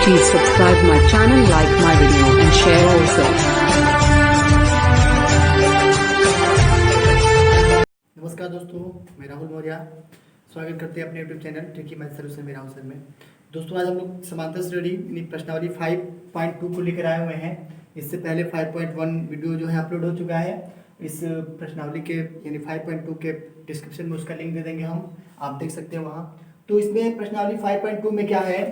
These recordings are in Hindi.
Please subscribe my channel, like my video and share also. नमस्कार दोस्तों, मैं राहुल मौर्य स्वागत करते हैं अपने YouTube channel tricky math solution मेरा अवसर में। दोस्तों आज हम लोग समांतर श्रेणी यानी प्रश्नावली 5.2 को लेकर आए हुए हैं। इससे पहले 5.1 वीडियो जो है अपलोड हो चुका है। इस प्रश्नावली के यानी 5.2 के डिस्क्रिप्शन में उसका लिंक दे देंगे हम, आप देख सकते हैं वहाँ। तो इसमें प्रश्नावली 5.2 में क्या है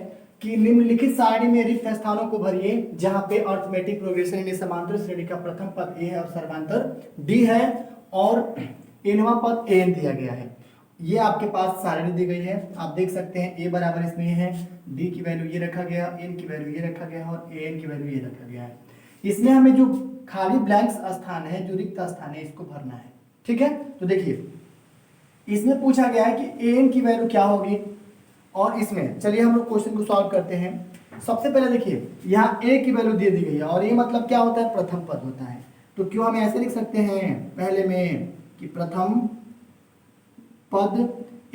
कि निम्नलिखित सारणी में रिक्त स्थानों को भरिए जहाँ पे अर्थमेटिक प्रोग्रेशन यानी समांतर श्रेणी का प्रथम पद ए है और सर्वांतर डी है और nवां पद an दिया गया है। ये आपके पास सारणी दी गई है, आप देख सकते हैं a बराबर इसमें है, d की वैल्यू ये रखा गया, n की वैल्यू ये रखा गया और an की वैल्यू ये रखा गया है। इसमें हमें जो खाली ब्लैंक्स स्थान है, जो रिक्त स्थान है, इसको भरना है। ठीक है, तो देखिए इसमें पूछा गया है कि an की वैल्यू क्या होगी और इसमें चलिए हम लोग क्वेश्चन को सॉल्व करते हैं। सबसे पहले देखिए यहाँ a की वैल्यू दे दी गई है और ये मतलब क्या होता है, प्रथम पद होता है। तो क्यों हम ऐसे लिख सकते हैं पहले में कि प्रथम पद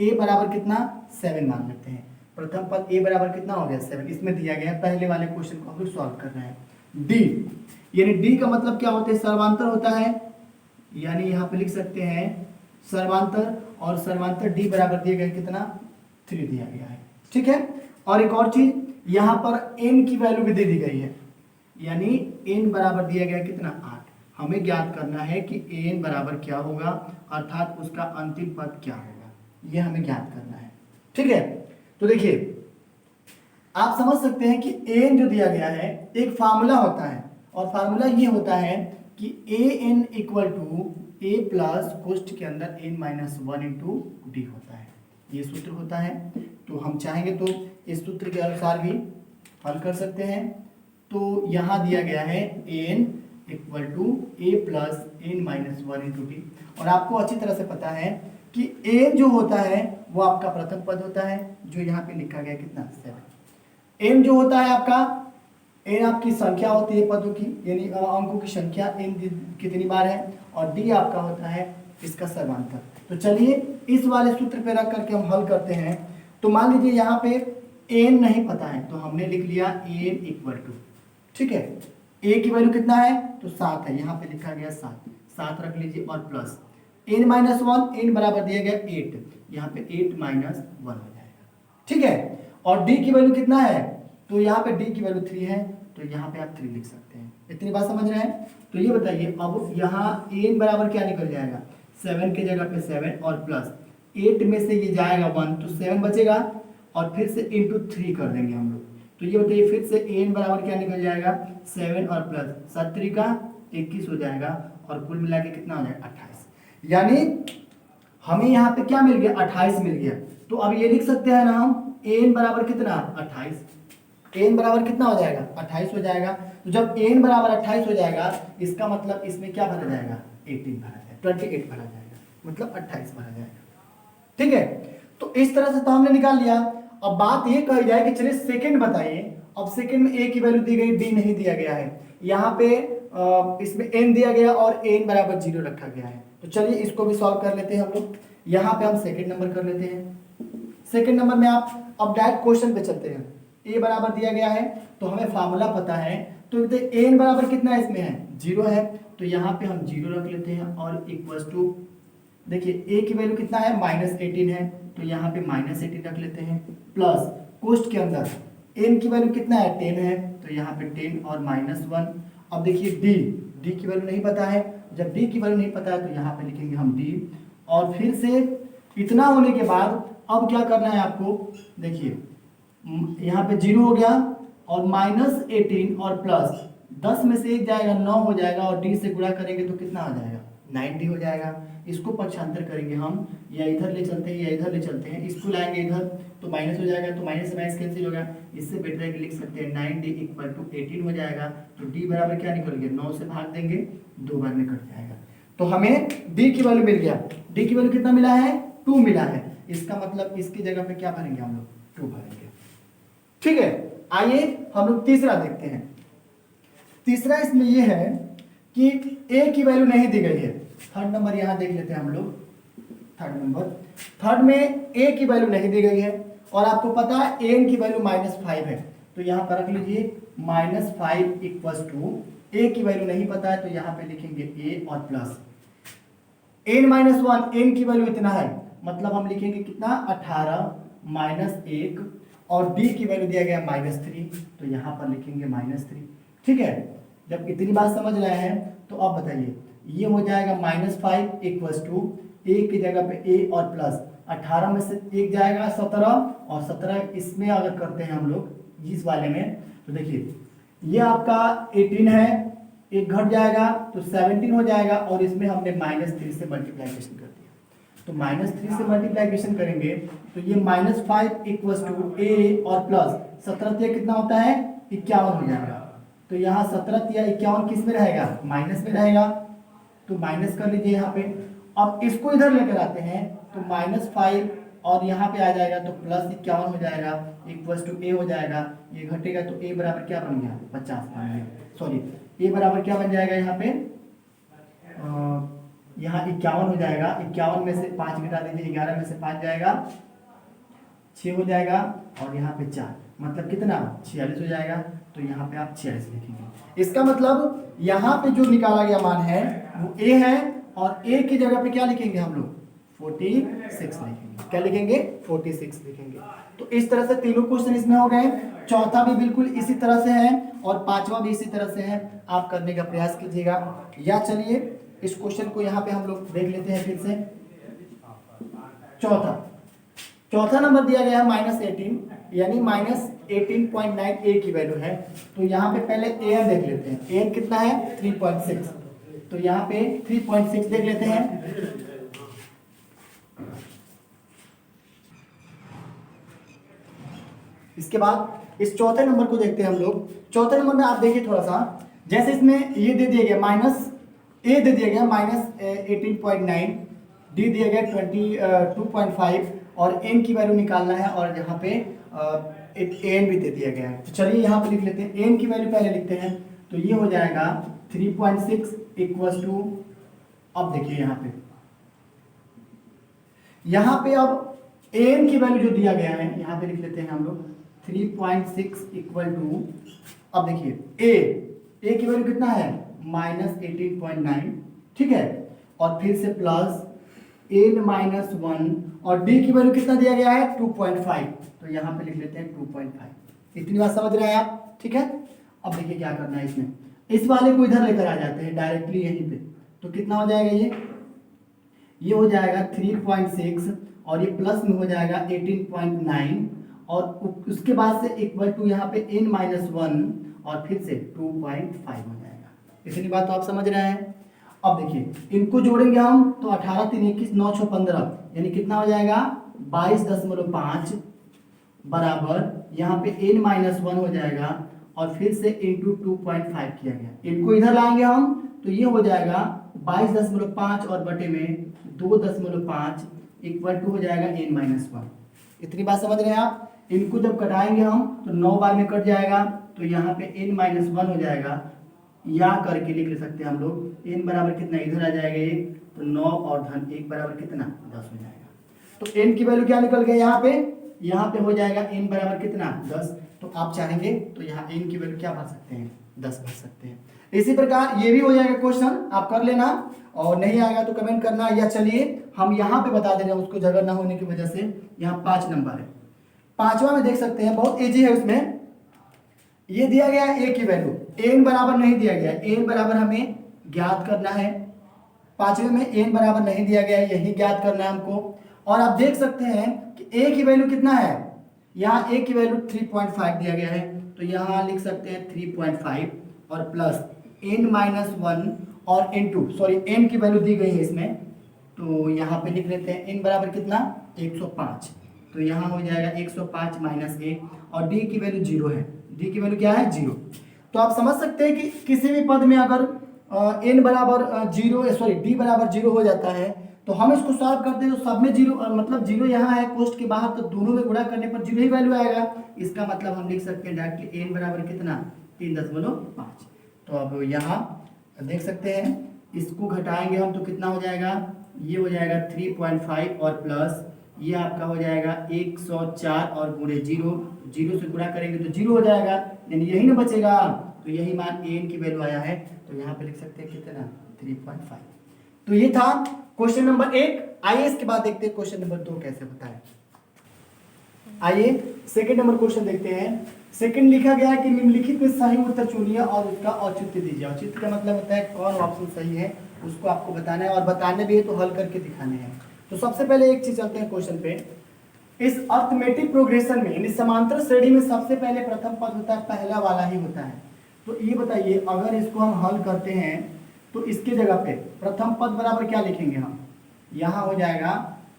a बराबर कितना 7 मान लेते हैं। प्रथम पद a बराबर कितना हो गया 7, इसमें दिया गया है। पहले वाले क्वेश्चन को हम लोग सॉल्व कर रहे हैं। d यानी d का मतलब क्या होता है, सर्वांतर होता है, यानी यहाँ पे लिख सकते हैं सर्वांतर, और सर्वांतर d बराबर दिया गया कितना 3 दिया गया है। ठीक है, और एक और चीज यहाँ पर n की वैल्यू भी दे दी गई है, यानी n बराबर दिया गया कितना 8। हमें ज्ञात करना है कि an बराबर क्या होगा, अर्थात उसका अंतिम पद क्या होगा, यह हमें ज्ञात करना है। ठीक है, तो देखिए आप समझ सकते हैं कि an जो दिया गया है एक फार्मूला होता है और फार्मूला ये होता है कि an equal to a plus कोष्ठ के अंदर n माइनस 1 इंटू डी होता है, ये सूत्र होता है। तो हम चाहेंगे तो इस सूत्र के अनुसार भी हल कर सकते हैं। तो यहाँ दिया गया है an equal to a plus n minus 1 into D, और आपको अच्छी तरह से पता है कि a जो होता है वो आपका प्रथम पद होता है, जो यहाँ पे लिखा गया कितना 7। n जो होता है आपका, n आपकी संख्या होती है पदों की, यानी अंकों की संख्या n कितनी बार है, और d आपका होता है इसका सर्वांतर। तो चलिए इस वाले सूत्र पे रख करके हम हल करते हैं। तो मान लीजिए यहाँ पे n नहीं पता है तो हमने लिख लिया n इक्वल टू, ठीक है, a की वैल्यू कितना है तो 7 है, यहाँ पे लिखा गया 7 रख लीजिए, और प्लस n माइनस 1, n बराबर दिया गया 8, यहाँ पे 8 माइनस 1 हो जाएगा। ठीक है, और d की वैल्यू कितना है तो यहाँ पे d की वैल्यू 3 है, तो यहाँ पे आप 3 लिख सकते हैं। इतनी बात समझ रहे हैं। तो ये बताइए अब यहाँ n बराबर क्या निकल जाएगा, 7 के जगह पे 7 और प्लस 8 में से ये जाएगा 1 तो 7 बचेगा, और फिर से इंटू 3 कर देंगे हम लोग। तो ये बताइए फिर से an बराबर क्या निकल जाएगा 7 और प्लस 7 का 21 हो जाएगा, और कुल मिला के कितना हो जाएगा 28। यानी हमें यहाँ पे क्या मिल गया 28 मिल गया। तो अब ये लिख सकते हैं ना हम an बराबर कितना 28, an बराबर कितना हो जाएगा 28 हो जाएगा। तो जब an बराबर 28 हो जाएगा इसका मतलब इसमें क्या भरा जाएगा 18 भरा जाएगा, 28 भरा जाएगा, मतलब 28 भरा जाएगा। ठीक है, तो इस तरह से तो हमने निकाल लिया। अब बात ये कही जाए कि चलिए सेकंड बताइए। अब सेकंड में a की वैल्यू दी गई, d नहीं दिया गया है, यहाँ पे इसमें n दिया गया और n बराबर 0 रखा गया है। तो चलिए इसको भी सॉल्व कर लेते हैं हम लोग। यहाँ पे हम सेकंड नंबर कर लेते हैं। सेकंड नंबर में आप अब डायरेक्ट क्वेश्चन पे चलते हैं। a बराबर दिया गया है तो हमें फार्मूला पता है, तो n बराबर कितना है इसमें है 0 है, तो यहाँ पे हम 0 रख लेते हैं, और इक्वल्स टू देखिए a की वैल्यू कितना है -18 है, तो यहाँ पे -18 रख लेते हैं, प्लस कोष्ठ के अंदर n की वैल्यू कितना है 10 है, तो यहाँ पे 10 और -1। अब देखिए d की वैल्यू नहीं पता है, जब d की वैल्यू नहीं पता है तो यहाँ पे लिखेंगे हम d, और फिर से इतना होने के बाद अब क्या करना है आपको, देखिए यहाँ पे 0 हो गया और -18 और प्लस 10 में से 1 जाएगा 9 हो जाएगा, और d से गुणा करेंगे तो कितना हो जाएगा 90 हो जाएगा। इसको पक्षांतर करेंगे हम, या इधर ले चलते हैं या इधर ले चलते हैं, इसको लाएंगे इधर तो माइनस हो जाएगा, तो माइनस से माइनस कैंसिल होगा। इससे बेटर है कि लिख सकते हैं 9d इक्वल टू 18 हो जाएगा। तो d बराबर क्या निकल गया 9 से भाग देंगे 2 बार में कट जाएगा, तो हमें d की वैल्यू मिल गया। d की वैल्यू कितना मिला है 2 मिला है, इसका मतलब इसकी जगह पे क्या भरेंगे हम लोग 2 भरेंगे। ठीक है, आइए हम लोग तीसरा देखते हैं। तीसरा इसमें यह है कि a की वैल्यू नहीं दी गई है। थर्ड नंबर यहाँ देख लेते हैं हम लोग। थर्ड में a की वैल्यू नहीं दी गई है, और आपको पता है an की वैल्यू -5 है, तो यहाँ पर रख लीजिए -5 इक्वल्स टू, ए की वैल्यू नहीं पता है तो यहाँ पे लिखेंगे ए और प्लस n-1, n की वैल्यू इतना है, मतलब हम लिखेंगे कितना 18 -1 और d की वैल्यू दिया गया -3, तो यहाँ पर लिखेंगे -3। ठीक है, जब इतनी बात समझ रहे हैं तो अब बताइए ये हो जाएगा -5 इक्वल्स टू ए की जगह पे ए और प्लस 18 में से 1 जाएगा 17 और 17 इसमें अगर करते हैं हम लोग इस वाले में तो देखिए ये आपका 18 है, एक घट जाएगा तो 17 हो जाएगा और इसमें हमने -3 से मल्टीप्लाइकेशन कर दिया, तो -3 से मल्टीप्लाइकेशन करेंगे तो ये -5 इक्वल्स टू ए और प्लस 17 कितना होता है 51 हो जाएगा, तो यहाँ 17 या 51 किस में रहेगा माइनस में रहेगा, तो माइनस कर लीजिए यहाँ पे। अब इसको इधर लेकर आते हैं तो -5 और यहाँ पे आ जाएगा तो +51 हो जाएगा इक्वल्स टू ए हो जाएगा, ये घटेगा तो ए बराबर क्या बन गया 50 बन गया, सॉरी ए बराबर क्या बन जाएगा यहाँ पे यहाँ 51 हो जाएगा, 51 में से 5 घटा दीजिए 11 में से 5 जाएगा 6 हो जाएगा और यहाँ पे 4 मतलब कितना 46 हो जाएगा, तो यहाँ पे आप 46 लिखेंगे। इसका मतलब यहाँ पे जो निकाला गया मान है वो ए है और ए की जगह पे क्या लिखेंगे हम लोग 46 लिखेंगे, क्या लिखेंगे 46 लिखेंगे। तो इस तरह से तीनों क्वेश्चन इसमें हो गए, चौथा भी बिल्कुल इसी तरह से है और पांचवा भी इसी तरह से है, आप करने का प्रयास कीजिएगा। या चलिए इस क्वेश्चन को यहाँ पे हम लोग देख लेते हैं फिर से। चौथा नंबर दिया गया है -18 यानी -18.9 ए की वैल्यू है, तो यहाँ पे पहले एन देख लेते हैं, एन कितना है 3.6, तो यहाँ पे 3.6 देख लेते हैं। इसके बाद इस चौथे नंबर को देखते हैं हम लोग। चौथे नंबर में आप देखिए थोड़ा सा, जैसे इसमें ये दे दिया गया ए दे दिया गया -18.9, डी दिया गया 22.5 और एन की वैल्यू निकालना है और यहाँ पे एन भी दे दिया गया है। तो चलिए यहाँ पे लिख लेते हैं, एन की वैल्यू पहले लिखते हैं, तो ये हो जाएगा 3.6 इक्वल्स टू, अब देखिए यहाँ पे अब एन की वैल्यू जो दिया गया है यहाँ पे लिख लेते हैं हम लोग 3.6 इक्वल टू, अब देखिए ए की वैल्यू कितना है -18.9, ठीक है, और फिर से प्लस n-1 और d की वैल्यू कितना दिया गया है 2.5, तो यहाँ पे लिख लेते हैं 2.5। इतनी बात समझ रहे हैं आप, ठीक है। अब देखिए क्या करना है इसमें, इस वाले को इधर लेकर आ जाते हैं डायरेक्टली यहीं पे, तो कितना हो जाएगा ये हो जाएगा 3.6 और ये प्लस में हो जाएगा 18.9 और उसके बाद से इक्वल टू यहाँ पे n-1 और फिर से 2.5 हो जाएगा। इतनी बात तो आप समझ रहे हैं। अब देखिए इनको जोड़ेंगे हम तो 18 3 21 9 6 15 यानी कितना हो जाएगा 22.5 बराबर यहाँ पे n-1 हो जाएगा और फिर से इंटू 2.5 किया गया। इनको इधर लाएंगे हम तो ये हो जाएगा 22.5 और बटे में 2.5 इक्वल टू हो जाएगा n-1। इतनी बात समझ रहे हैं आप। इनको जब कटाएंगे हम तो 9 बार में कट जाएगा, तो यहाँ पे n-1 हो जाएगा, या करके लिख सकते हैं हम लोग n बराबर कितना इधर आ जाएगा 1, तो 9 और धन 1 बराबर कितना 10 हो जाएगा। तो n की वैल्यू क्या निकल गया यहाँ पे हो जाएगा n बराबर कितना 10, तो आप चाहेंगे तो यहाँ n की वैल्यू क्या भर सकते हैं 10 भर सकते हैं। इसी प्रकार ये भी हो जाएगा क्वेश्चन, आप कर लेना और नहीं आएगा तो कमेंट करना। या चलिए हम यहाँ पे बता दे रहे हैं, उसको जगह ना होने की वजह से यहाँ 5 नंबर है, पांचवा में देख सकते हैं, बहुत इजी है। उसमें ये दिया गया है a की वैल्यू, n बराबर नहीं दिया गया है, n बराबर हमें ज्ञात करना है। पांचवे में n बराबर नहीं दिया गया है, यही ज्ञात करना है हमको। और आप देख सकते हैं कि a की वैल्यू कितना है, यहाँ a की वैल्यू 3.5 दिया गया है, तो यहाँ लिख सकते हैं 3.5 और प्लस n-1 और इंटू n की वैल्यू दी गई है इसमें, तो यहाँ पे लिख लेते हैं n बराबर कितना 105, तो यहाँ हो जाएगा 105 माइनस 1 और d की वैल्यू 0 है, d की वैल्यू क्या है 0। तो आप समझ सकते हैं कि किसी भी पद में अगर n बराबर 0 d बराबर 0 हो जाता है तो हम इसको सॉल्व करते हैं तो सब में 0 मतलब 0 यहाँ है कोष्ठ के बाहर, तो दोनों में गुणा करने पर 0 ही वैल्यू आएगा। इसका मतलब हम लिख सकते हैं डायरेक्टली n बराबर कितना 3.5। तो अब यहाँ देख सकते हैं, इसको घटाएंगे हम तो कितना हो जाएगा, ये हो जाएगा 3.5 और प्लस ये आपका हो जाएगा 104 और गुणे 0, 0 से गुणा करेंगे तो 0 हो जाएगा, यानी यही ना बचेगा। तो यही मान an की वैल्यू आया है, तो यहाँ पे लिख सकते हैं कितना 3.5। तो ये था क्वेश्चन नंबर 1। आइए इसके बाद देखते हैं क्वेश्चन नंबर 2 कैसे होता है। आइए सेकंड नंबर क्वेश्चन देखते हैं। सेकंड लिखा गया है कि निम्नलिखित में सही उत्तर चुनिए और उसका औचित्य दीजिए। औचित्य का मतलब होता है कौन ऑप्शन सही है उसको आपको बताना है, और बताने भी है तो हल करके दिखाने हैं। तो सबसे पहले एक चीज चलते हैं क्वेश्चन पे। इस अर्थमेटिक प्रोग्रेशन में यानी समांतर श्रेणी में सबसे पहले प्रथम पद होता है, पहला वाला ही होता है। तो ये बताइए अगर इसको हम हल करते हैं तो इसके जगह पे प्रथम पद बराबर क्या लिखेंगे हम, यहाँ हो जाएगा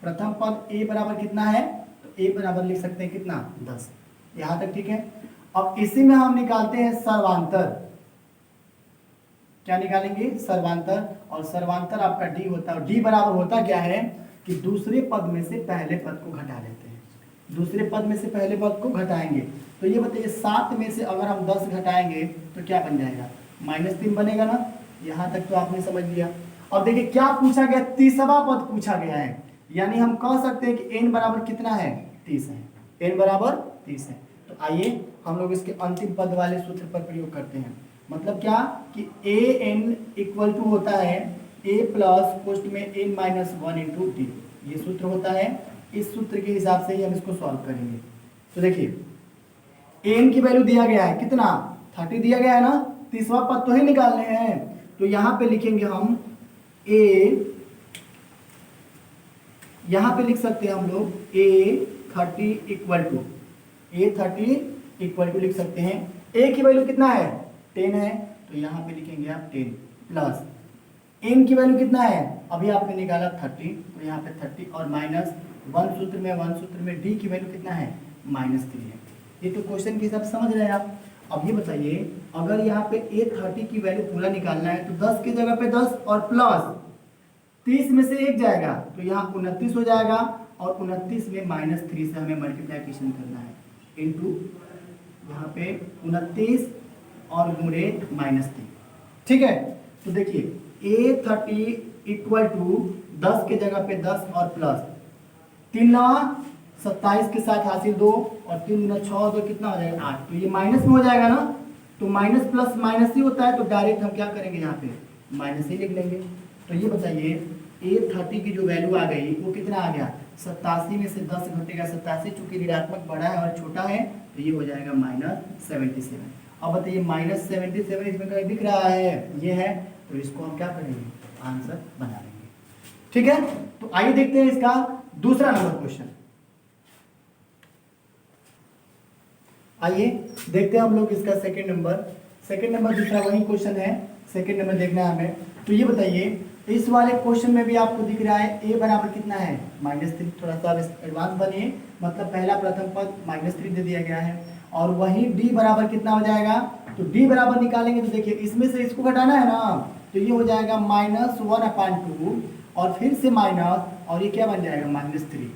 प्रथम पद a बराबर कितना है, तो a बराबर लिख सकते हैं कितना 10। यहाँ तक ठीक है। अब इसी में हम निकालते हैं सर्वांतर। क्या निकालेंगे, सर्वांतर, और सर्वांतर आपका d होता है। d बराबर होता क्या है कि दूसरे पद में से पहले पद को घटा लेते हैं, दूसरे पद में से पहले पद को घटाएंगे। तो ये बताइए 7 में से अगर हम 10 घटाएंगे तो क्या बन जाएगा, -3 बनेगा ना। यहाँ तक तो आपने समझ लिया। अब देखिए क्या पूछा गया, तीसरा पद पूछा गया है, यानी हम कह सकते हैं कि n बराबर कितना है 30 है, n बराबर 30 है। तो आइए हम लोग इसके अंतिम पद वाले सूत्र पर प्रयोग करते हैं। मतलब क्या कि an इक्वल टू होता है a प्लस पोस्ट में n माइनस 1 इंटू डी, ये सूत्र होता है। इस सूत्र के हिसाब से ही हम इसको सॉल्व करेंगे। तो देखिए n की वैल्यू दिया गया है कितना 30 दिया गया है ना, तीसरा पद तो ही निकालने हैं। तो यहाँ पे लिखेंगे हम a, यहाँ पे लिख सकते हैं हम लोग a30 इक्वल टू लिख सकते हैं। a की वैल्यू कितना है 10 है, तो यहाँ पे लिखेंगे आप 10 प्लस n की वैल्यू कितना है, अभी आपने निकाला 30, तो यहाँ पे 30 और माइनस 1 सूत्र में d की वैल्यू कितना है -3 है। ये तो क्वेश्चन के हिसाब से समझ रहे हैं आप। अब ये बताइए अगर यहाँ पे a30 की वैल्यू पूरा निकालना है तो 10 की जगह पे 10 और प्लस 30 में से 1 जाएगा तो यहाँ 29 हो जाएगा, और 29 में -3 से हमें मल्टीप्लीकेशन करना है इनटू यहाँ पे 29 और गुणे -3। ठीक है, तो देखिए a30 इक्वल टू 10 के जगह पे 10 और प्लस 3 27 के साथ हासिल 2 और 3 × 6 तो कितना हो जाएगा 8। तो ये माइनस में हो जाएगा ना, तो माइनस प्लस माइनस ही होता है, तो डायरेक्ट हम क्या करेंगे यहाँ पे माइनस ही लिख लेंगे। तो ये बताइए a30 की जो वैल्यू आ गई वो कितना आ गया 87 में से 10 घटेगा 87, चूंकि ऋणात्मक बड़ा है और छोटा है तो ये हो जाएगा -77। अब बताइए -77 इसमें कहीं दिख रहा है, ये है, तो इसको हम क्या करेंगे आंसर बना लेंगे। ठीक है, तो आइए देखते हैं इसका दूसरा नंबर क्वेश्चन। आइए देखते हैं हम लोग इसका सेकंड नंबर दूसरा वही क्वेश्चन है, सेकंड नंबर देखना है हमें। तो ये बताइए इस वाले क्वेश्चन में भी आपको दिख रहा है a बराबर कितना है -3, थोड़ा सा एडवांस बनिए, मतलब पहला प्रथम पद -3 दे दिया गया है, और वही d बराबर कितना हो जाएगा, तो d बराबर निकालेंगे तो देखिए इसमें से इसको घटाना है ना, तो ये हो जाएगा -1/2 और फिर से माइनस, और ये क्या बन जाएगा -3।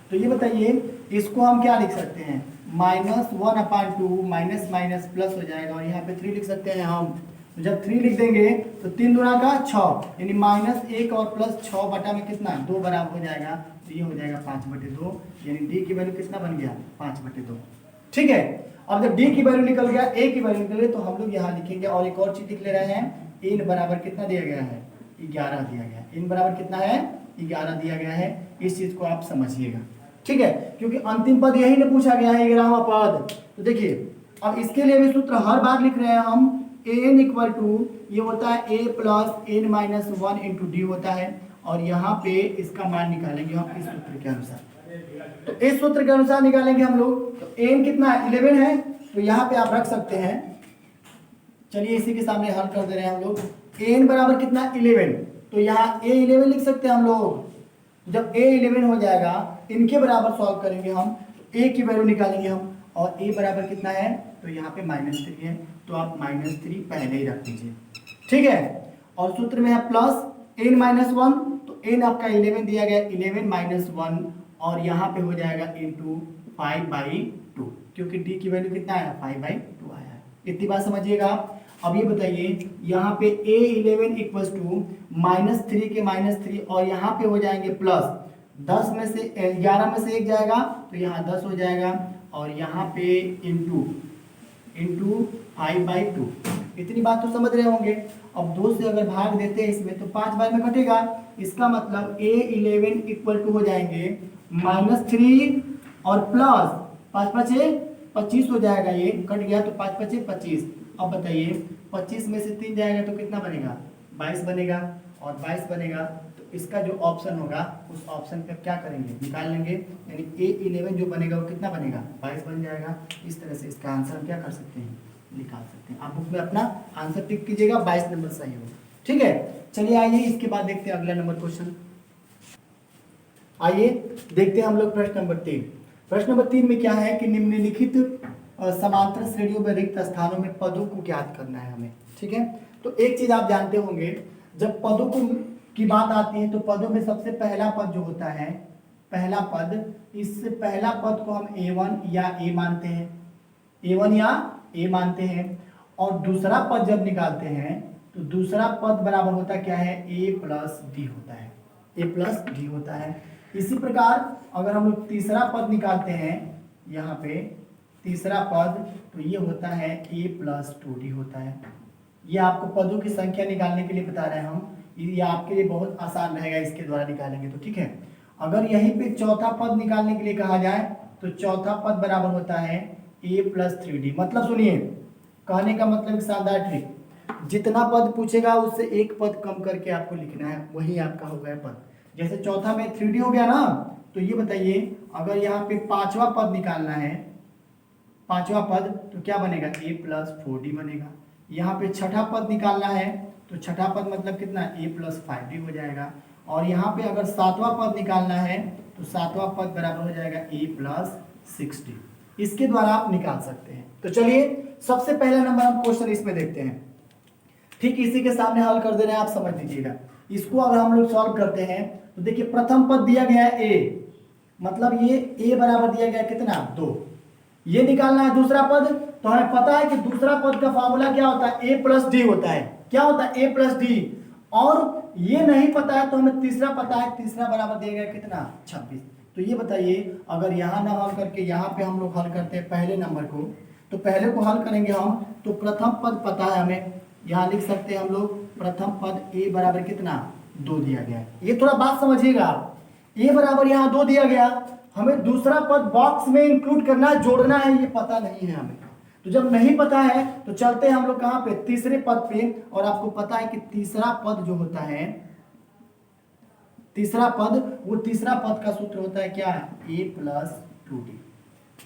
तो ये बताइए इसको हम क्या लिख सकते हैं -1/2 माइनस माइनस प्लस हो जाएगा, और यहाँ पे 3 लिख सकते हैं हम। तो जब 3 लिख देंगे तो 3 दूना का 6, यानी -1 और +6 बटा में कितना 2 बराबर हो जाएगा, तो ये हो जाएगा 5/2, यानी d की वैल्यू कितना बन गया 5/2। ठीक है, अब जब d की वैल्यू निकल गया a की वैल्यू निकल गई तो हम लोग यहाँ लिखेंगे, और एक और चीज लिख ले रहे हैं n बराबर कितना दिया गया है 11 दिया गया है, n बराबर कितना है 11 दिया गया है। इस चीज को आप समझिएगा। ठीक है, क्योंकि अंतिम पद यही ने पूछा गया है 11वां पद। तो देखिए अब इसके लिए भी सूत्र हर बार लिख रहे हैं हम, an इक्वल टू ये होता है a plus n minus 1 into D होता है, और यहाँ पे इसका मान निकालेंगे हम इस सूत्र के अनुसार। तो इस सूत्र के अनुसार निकालेंगे हम लोग। तो n कितना है 11 है, तो यहाँ पे आप रख सकते हैं। चलिए इसी के सामने हल कर दे रहे हैं हम लोग। n बराबर कितना 11, तो यहाँ a11 लिख सकते हैं हम लोग। जब a11 हो जाएगा इनके बराबर सॉल्व करेंगे हम, तो a की वैल्यू निकालेंगे हम, और a बराबर कितना है, तो यहाँ पे -3 है, तो आप -3 पहले ही रख दीजिए। ठीक है, और सूत्र में है प्लस n माइनस 1, तो n आपका 11 दिया गया, 11 माइनस 1, और यहाँ पे हो जाएगा इंटू 5/2, क्योंकि d की वैल्यू कितना आया 5/2 आया है। इतनी बात समझिएगा आप। अब ये बताइए यहाँ पे a11 इक्वल्स टू -3 के -3, और यहाँ पे हो जाएंगे प्लस, 10 में से 11 में से 1 जाएगा तो यहाँ 10 हो जाएगा, और यहाँ पे इंटू 5/2। इतनी बात तो समझ रहे होंगे। अब 2 से अगर भाग देते हैं इसमें तो 5 बार में कटेगा। इसका मतलब A11 इक्वल टू हो जाएंगे -3 और प्लस 5 5 25 हो जाएगा। ये कट गया तो 5 5 25। अब बताइए 25 में से 3 जाएगा तो कितना बनेगा? 22 बनेगा, और 22 बनेगा तो इसका जो ऑप्शन होगा उस ऑप्शन पे क्या करेंगे? निकाल लेंगे, यानी A11 जो बनेगा वो कितना बनेगा? 22 बन जाएगा। इस तरह से इसका आंसर हम क्या कर सकते हैं? निकाल सकते हैं। आप बुक में अपना आंसर टिक कीजिएगा, 22 नंबर सही होगा। ठीक है, चलिए आइए इसके बाद देखते हैं अगला नंबर क्वेश्चन। आइए देखते हैं हम लोग प्रश्न नंबर 3। प्रश्न नंबर 3 में क्या है कि निम्नलिखित समांतर श्रेणियों में रिक्त स्थानों में पदों को ज्ञात करना है हमें। ठीक है, तो एक चीज आप जानते होंगे, जब पदों को की बात आती है तो पदों में सबसे पहला पद जो होता है, पहला पद, इससे पहला पद को हम A1 या A मानते हैं, A1 या A मानते हैं। और दूसरा पद जब निकालते हैं तो दूसरा पद बराबर होता क्या है? A प्लस डी होता है, A प्लस डी होता है। इसी प्रकार अगर हम लोग तीसरा पद निकालते हैं, यहाँ पे तीसरा पद, तो ये होता है A प्लस 2D होता है। ये आपको पदों की संख्या निकालने के लिए बता रहे हैं हम, ये आपके लिए बहुत आसान रहेगा, इसके द्वारा निकालेंगे तो। ठीक है, अगर यहीं पे चौथा पद निकालने के लिए कहा जाए तो चौथा पद बराबर होता है A प्लस 3D। मतलब सुनिए, कहने का मतलब शानदार ट्रिक, जितना पद पूछेगा उससे एक पद कम करके आपको लिखना है, वही आपका हो गया पद। जैसे चौथा में 3D हो गया ना, तो ये बताइए अगर यहाँ पे पांचवा पद निकालना है, पांचवा पद, तो क्या बनेगा? A प्लस 4D बनेगा। यहाँ पे छठा पद निकालना है तो छठा पद मतलब कितना? A प्लस 5D हो जाएगा। और यहाँ पे अगर सातवां पद निकालना है तो सातवां पद बराबर हो जाएगा A प्लस 6D। इसके द्वारा आप निकाल सकते हैं। तो चलिए सबसे पहला नंबर हम क्वेश्चन इसमें देखते हैं। ठीक इसी के सामने हल कर दे रहे हैं, आप समझ लीजिएगा। इसको अगर हम लोग सॉल्व करते हैं तो देखिए प्रथम पद दिया गया है A, मतलब ये A बराबर दिया गया है कितना? 2। ये निकालना है दूसरा पद, तो हमें पता है कि दूसरा पद का फॉर्मूला क्या होता है? A प्लस डी होता है। क्या होता है? A plus D. और ये नहीं पता है तो हमें तीसरा पता है, तीसरा बराबर दिया गया कितना? 26। तो ये बताइए अगर यहाँ ना हल करके यहाँ पे हम लोग हल करते हैं पहले नंबर को, तो पहले को हल करेंगे हम तो प्रथम पद पता है हमें, यहाँ लिख सकते हैं हम लोग प्रथम पद A बराबर कितना? 2 दिया गया है। ये थोड़ा बात समझिएगा, A बराबर यहाँ 2 दिया गया, हमें दूसरा पद बॉक्स में इंक्लूड करना है, जोड़ना है, ये पता नहीं है हमें। तो जब नहीं पता है तो चलते हैं हम लोग कहाँ पे? तीसरे पद पे। और आपको पता है कि तीसरा पद जो होता है, तीसरा पद, वो तीसरा पद का सूत्र होता है क्या? A plus 2D।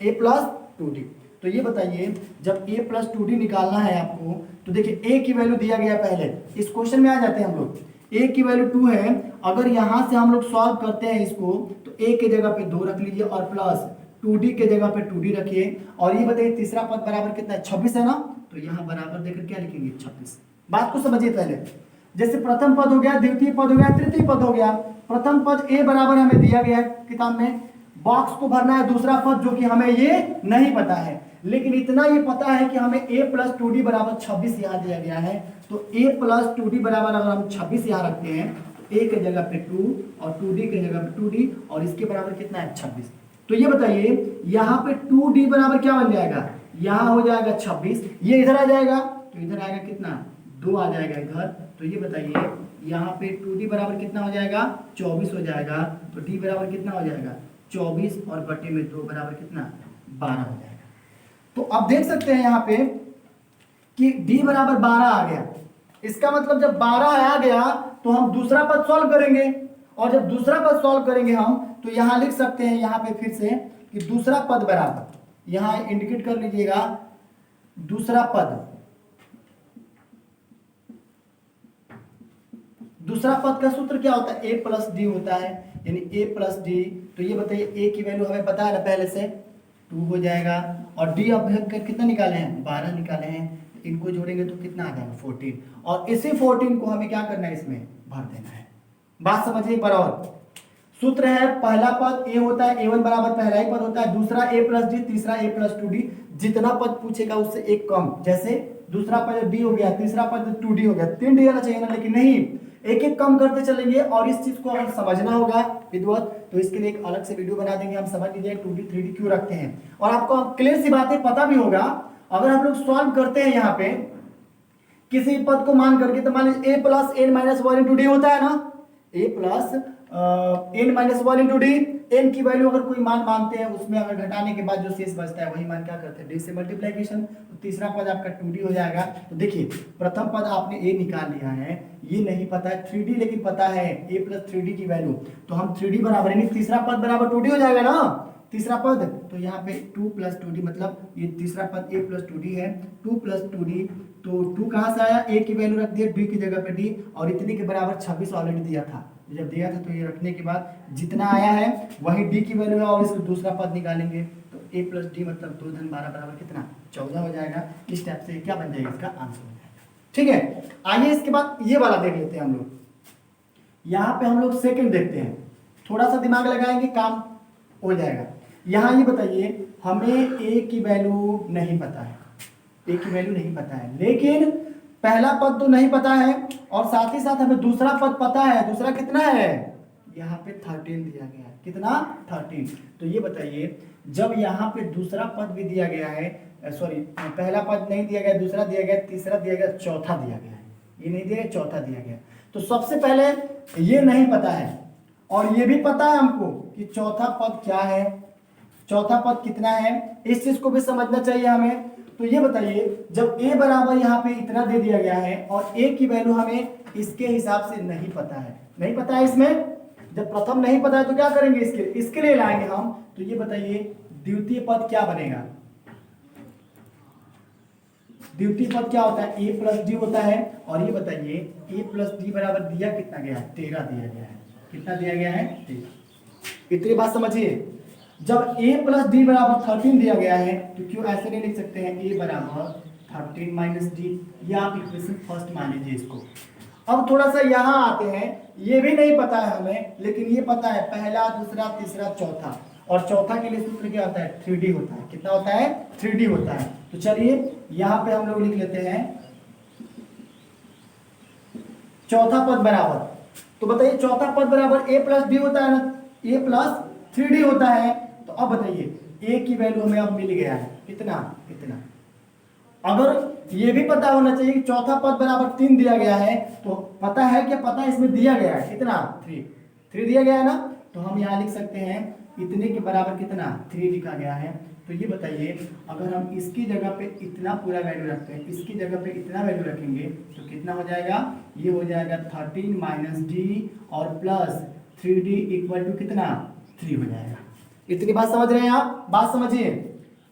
A plus 2D। तो ये बताइए जब A प्लस 2D निकालना है आपको, तो देखिए A की वैल्यू दिया गया पहले, इस क्वेश्चन में आ जाते हैं हम लोग। A की वैल्यू 2 है, अगर यहां से हम लोग सॉल्व करते हैं इसको तो A के जगह पे 2 रख लीजिए और प्लस 2D के जगह पे 2D रखिए। और ये बताइए तीसरा पद बराबर कितना है? 26 है ना, तो यहाँ बराबर देकर क्या लिखेंगे? 26। बात को समझिए पहले, जैसे प्रथम पद हो गया, द्वितीय पद हो गया, तृतीय पद हो गया। प्रथम पद A बराबर हमें दिया गया है किताब में, बॉक्स को भरना है दूसरा पद जो कि हमें ये नहीं पता है, लेकिन इतना ये पता है कि हमें A प्लस 2D बराबर 26 यहाँ दिया गया है। तो A प्लस 2D बराबर अगर हम 26 यहाँ रखते हैं तो A के जगह पे 2 और 2D के जगह पे 2D, और इसके बराबर कितना है? 26। तो ये बताइए यहाँ पे 2D बराबर क्या बन जाएगा? यहाँ हो जाएगा 26, ये इधर आ जाएगा तो इधर आएगा कितना? 2 आ जाएगा इधर। तो ये बताइए यहाँ पे 2D बराबर कितना हो जाएगा? 24 हो जाएगा। तो D बराबर कितना हो जाएगा? 24 और बटे में 2 बराबर कितना? 12 हो जाएगा। तो आप देख सकते हैं यहाँ पे कि D बराबर 12 आ गया। इसका मतलब जब 12 आ गया तो हम दूसरा पद सॉल्व करेंगे, और जब दूसरा पद सॉल्व करेंगे हम तो यहाँ लिख सकते हैं यहाँ पे फिर से कि दूसरा पद बराबर, यहाँ इंडिकेट कर लीजिएगा दूसरा पद, दूसरा पद का सूत्र क्या होता है? A प्लस डी होता है, यानी A प्लस डी। तो ये बताइए A की वैल्यू हमें पता है ना पहले से, 2 हो जाएगा, और D अब कितना निकाले हैं? 12 निकाले हैं। इनको जोड़ेंगे तो कितना आ जाएगा? 14। और इसी 14 को हमें क्या करना है? इसमें भर देना है। बात समझिए बराबर। सूत्र है पहला पद A होता है, A1 बराबर पहला ही पद होता है, दूसरा A प्लस डी, तीसरा A प्लस 2D। जितना पद पूछेगा उससे एक कम, जैसे दूसरा पद D हो गया, तीसरा पद 2D हो गया, 3D आना चाहिए ना, लेकिन नहीं, एक एक कम करते चलेंगे। और इस चीज को अगर समझना होगा विद्वत तो इसके लिए एक अलग से वीडियो बना देंगे, हम समझ लीजिए 2D 3D क्यों रखते हैं। और आपको क्लियर सी बातें पता भी होगा, अगर हम लोग सॉल्व करते हैं यहाँ पे किसी पद को मान करके, तो मान लीजिए a plus N minus one into D होता है ना, a plus N minus one into D. N की वैल्यू अगर कोई मान मानते हैं, उसमें अगर घटाने के बाद जो शेष बचता है वही मान क्या करते हैं, डी से मल्टीप्लिकेशन। तो तीसरा पद आपका 2D हो जाएगा। तो देखिए प्रथम पद आपने a निकाल लिया है, ये नहीं पता है 3D लेकिन पता है a प्लस 3D की वैल्यू, तो हम 3D बराबर यानी तीसरा पद बराबर 2D हो जाएगा ना, तीसरा पद। तो यहाँ पे 2 प्लस 2D मतलब ये तीसरा पद a प्लस 2D है, 2 प्लस 2D। तो 2 कहाँ से आया, a की वैल्यू रख दिया d की जगह पे d, और इतने के बराबर 26 ऑलरेडी दिया था। जब दिया था तो ये रखने के बाद जितना आया है वही d की वैल्यू है, और इसको दूसरा पद निकालेंगे तो a प्लस d मतलब 2 धन 12 बराबर कितना 14 हो जाएगा। इस टाइप से क्या बन जाएगा, इसका आंसर हो जाएगा। ठीक है, आइए इसके बाद ये वाला देख लेते हैं हम लोग। यहाँ पे हम लोग सेकंड देखते हैं, थोड़ा सा दिमाग लगाएंगे काम हो जाएगा। यहाँ ये बताइए हमें a की वैल्यू नहीं पता है, a की वैल्यू नहीं पता है, लेकिन पहला पद तो नहीं पता है और साथ ही साथ हमें दूसरा पद पता है। दूसरा कितना है, यहाँ पे 13 दिया गया है, कितना 13। तो ये बताइए जब यहाँ पे दूसरा पद भी दिया गया है, सॉरी पहला पद नहीं दिया गया, दूसरा दिया गया, तीसरा दिया गया, चौथा दिया गया है, ये नहीं दिया गया, चौथा दिया गया। तो सबसे पहले ये नहीं पता है और ये भी पता है हमको कि चौथा पद क्या है, चौथा पद कितना है, इस चीज को भी समझना चाहिए हमें। तो ये बताइए जब a बराबर यहाँ पे इतना दे दिया गया है और a की वैल्यू हमें इसके हिसाब से नहीं पता है, नहीं पता है इसमें, जब प्रथम नहीं पता है तो क्या करेंगे, इसके लिए लाएंगे हम। तो ये बताइए द्वितीय पद क्या बनेगा, द्वितीय पद क्या होता है, a प्लस डी होता है। और ये बताइए a प्लस डी बराबर दिया कितना गया है, 13 दिया गया है, कितना दिया गया है 13। इतनी बात समझिए, जब a प्लस डी बराबर 13 दिया गया है तो क्यों ऐसे नहीं लिख सकते हैं a बराबर 13 माइनस डी, ये आप इक्वेशन फर्स्ट मान लीजिए इसको। अब थोड़ा सा यहाँ आते हैं, ये भी नहीं पता है हमें, लेकिन ये पता है पहला दूसरा तीसरा चौथा, और चौथा के लिए सूत्र क्या होता है 3D होता है, कितना होता है 3D होता है। तो चलिए यहाँ पे हम लोग लिख लेते हैं चौथा पद बराबर, तो बताइए चौथा पद बराबर a प्लस डी होता है ना, a प्लस 3D होता है। तो अब बताइए a की वैल्यू हमें अब मिल गया है कितना, इतना। अगर ये भी पता होना चाहिए कि चौथा पद बराबर 3 दिया गया है, तो पता है क्या, पता है इसमें दिया गया है कितना 3 दिया गया है ना, तो हम यहाँ लिख सकते हैं इतने के बराबर कितना 3 लिखा गया है। तो ये बताइए अगर हम इसकी जगह पे इतना पूरा वैल्यू रखते हैं, इसकी जगह पे इतना वैल्यू रखेंगे तो कितना हो जाएगा, ये हो जाएगा 13 माइनस डी और प्लस 3D इक्वल टू कितना 3 हो जाएगा। इतनी बात समझ रहे हैं आप, बात समझिए।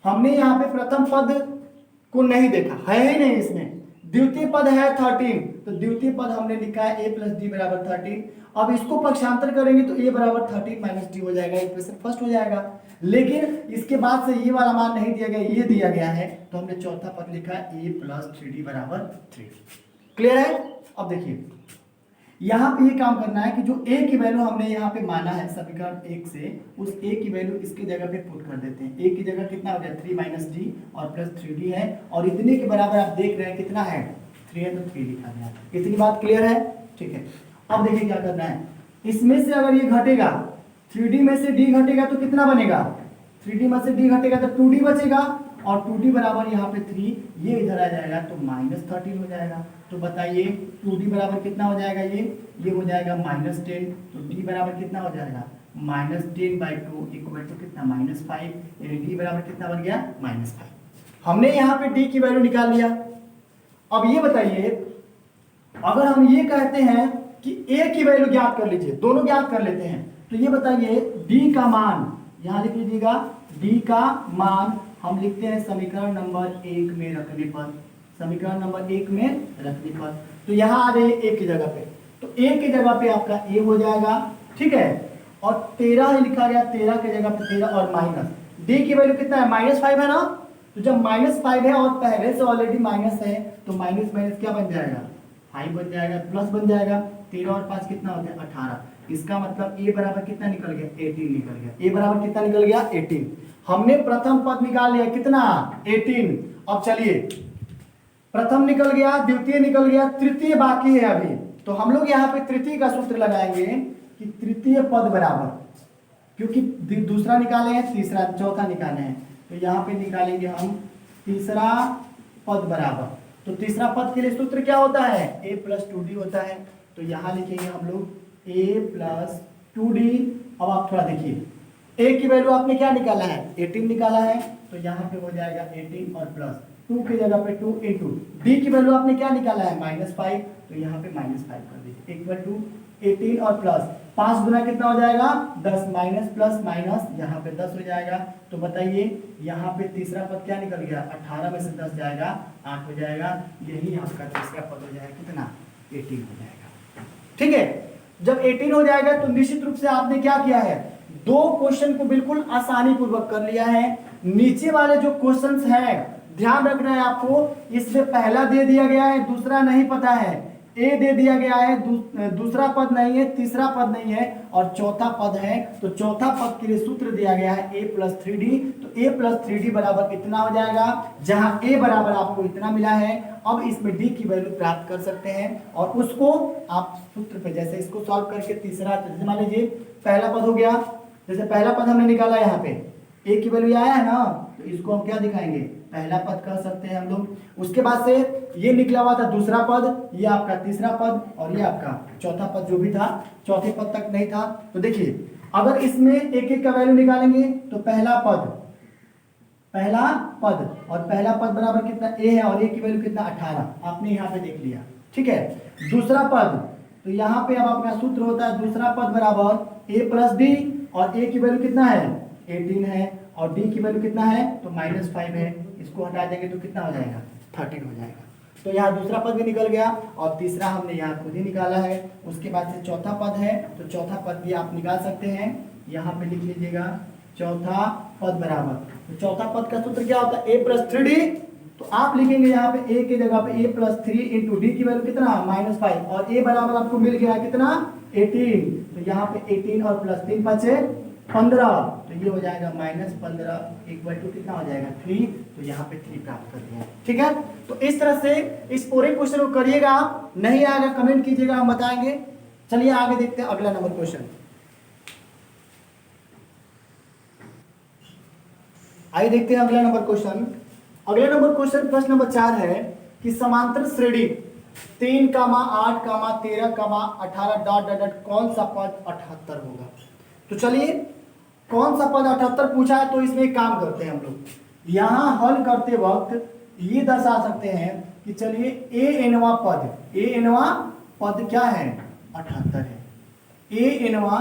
हमने यहाँ पे प्रथम पद को नहीं देखा है ही नहीं, इसमें द्वितीय पद है 13, तो द्वितीय पद हमने लिखा है a प्लस डी बराबर 13। अब इसको पक्षांतर करेंगे तो a बराबर 13 माइनस डी हो जाएगा, इक्वेशन फर्स्ट हो जाएगा। लेकिन इसके बाद से ये वाला मान नहीं दिया गया, ये दिया गया है, तो हमने चौथा पद लिखा है a प्लस 3d बराबर 3। क्लियर है। अब देखिए यहाँ पे ये काम करना है कि जो a की वैल्यू हमने यहाँ पे माना है समीकरण 1 से, उस a की वैल्यू इसकी जगह पे पुट कर देते हैं। a की जगह कितना हो गया 3 माइनस डी और प्लस 3d है, और इतने के बराबर आप देख रहे हैं कितना है 3 है, तो 3 लिखा गया। इतनी बात क्लियर है, ठीक है। अब देखिए क्या करना है, इसमें से अगर ये घटेगा 3d में से d घटेगा तो कितना बनेगा, 3d में से d घटेगा तो 2d बचेगा, और 2d बराबर यहाँ पे 3, ये इधर आ जाएगा तो माइनस 13 हो जाएगा। तो बताइए 2d बराबर कितना हो जाएगा, ये हो जाएगा माइनस 10, तो d बराबर कितना हो जाएगा माइनस 10/2 इक्वल टू कितना माइनस 5, यानी d बराबर कितना बन गया माइनस 5। हमने यहाँ पे d की वैल्यू निकाल लिया। अब ये बताइए अगर हम ये कहते हैं कि a की वैल्यू ज्ञात कर लीजिए, दोनों ज्ञात कर लेते हैं, तो ये बताइए d का मान, यहाँ लिख लीजिएगा d का मान हम लिखते हैं समीकरण नंबर 1 में रखने पर, समीकरण नंबर 1 में रखने पर, तो यहाँ आ रहे a की जगह पे, तो a की जगह पे आपका a हो जाएगा, ठीक है। और 13 लिखा गया, 13 की जगह पे 13 और माइनस d की वैल्यू कितना है -5 है ना, तो जब -5 है और पहले से ऑलरेडी माइनस है तो माइनस माइनस क्या बन जाएगा 5 बन जाएगा, प्लस बन जाएगा। 13 और 5 कितना होता है 18। इसका मतलब a बराबर कितना निकल गया 18 निकल गया, a बराबर कितना निकल गया 18। हमने प्रथम पद निकाल लिया कितना 18। अब चलिए प्रथम निकल गया, द्वितीय निकल गया, तृतीय बाकी है अभी, तो हम लोग यहाँ पे तृतीय का सूत्र लगाएंगे कि तृतीय पद बराबर, क्योंकि दूसरा निकाले हैं, तीसरा चौथा निकाले हैं, तो यहाँ पे निकालेंगे हम तीसरा पद बराबर। तो तीसरा पद के लिए सूत्र क्या होता है, a प्लस 2d होता है। तो यहाँ लिखेंगे हम लोग a प्लस 2d। अब आप थोड़ा देखिए, a की वैल्यू आपने क्या निकाला है, 18 निकाला है, तो यहाँ पे हो जाएगा 18 और प्लस 2 की जगह पे 2 इंटू d की वैल्यू आपने क्या निकाला है, -5, तो यहाँ पे -5 कर दीजिए, इक्वल टू 18 और प्लस 5 गुना कितना हो जाएगा, 10, माइनस प्लस माइनस यहाँ पे 10 हो जाएगा। तो बताइए यहाँ पे तीसरा पद क्या निकल गया, 18 में से 10 जाएगा 8 हो जाएगा, यही आपका तीसरा पद हो जाएगा कितना, 18 हो जाएगा। ठीक है, जब 18 हो जाएगा तो निश्चित रूप से आपने क्या किया है, दो क्वेश्चन को बिल्कुल आसानी पूर्वक कर लिया है। नीचे वाले जो क्वेश्चंस हैं ध्यान रखना है आपको, इसमें पहला दे दिया गया है, दूसरा नहीं पता है, ए दे दिया गया है, दूसरा पद नहीं है, तीसरा पद नहीं है और चौथा पद है। तो चौथा पद के लिए सूत्र दिया गया है a प्लस 3d। तो a प्लस 3d बराबर कितना हो जाएगा, जहां a बराबर आपको इतना मिला है, अब इसमें d की वैल्यू प्राप्त कर सकते हैं और उसको आप सूत्र पे जैसे इसको सॉल्व करके तीसरा, जैसे मान लीजिए पहला पद हो गया, जैसे पहला पद हमने निकाला यहाँ पे a की वैल्यू आया है ना, तो इसको हम क्या दिखाएंगे, पहला पद कह सकते हैं हम लोग। उसके बाद से ये निकला हुआ था दूसरा पद, ये आपका तीसरा पद और ये आपका चौथा पद जो भी था, चौथे पद तक नहीं था। तो देखिए अगर इसमें एक एक का वैल्यू निकालेंगे तो पहला पद और पहला पद बराबर कितना a है और a की वैल्यू कितना 18, आपने यहाँ पे देख लिया। ठीक है, दूसरा पद, तो यहाँ पे अब आपका सूत्र होता है दूसरा पद बराबर a प्लस d और a की वैल्यू कितना है 18 है और d की वैल्यू कितना है तो -5 है, इसको हटा देंगे तो कितना हो जाएगा 13 हो जाएगा। तो यहाँ दूसरा पद भी निकल गया और तीसरा हमने यहाँ खुद ही निकाला है। उसके बाद से चौथा पद है, तो चौथा पद भी आप निकाल सकते हैं, यहाँ पे लिख लीजिएगा चौथा पद बराबर। तो चौथा पद का सूत्र क्या होता है, a प्लस 3d। तो आप लिखेंगे यहाँ पे a की जगह पे a प्लस 3 इंटू डी की वैल्यू कितना -5 और a बराबर आपको मिल गया कितना 18। तो यहाँ पे 18 और प्लस 3 बचे 15, तो ये हो जाएगा -15 इक्वल टू कितना हो जाएगा 3। तो यहाँ पे 3 प्राप्त कर दिया। ठीक है, तो इस तरह से इस पूरे क्वेश्चन को करिएगा आप, नहीं आएगा कमेंट कीजिएगा, हम बताएंगे। चलिए आगे देखते हैं अगला नंबर क्वेश्चन। आइए देखते हैं अगला नंबर क्वेश्चन। अगला नंबर क्वेश्चन प्रश्न नंबर 4 है कि समांतर श्रेणी 3, 8, 13, 18 डॉट डॉट डॉट कौन सा पद 78 होगा। तो चलिए कौन सा पद 78 पूछा है, तो इसमें एक काम करते हैं हम लोग, यहाँ हल करते वक्त ये दर्शा सकते हैं कि चलिए ए एनवा पद क्या है 78 है, ए एनवा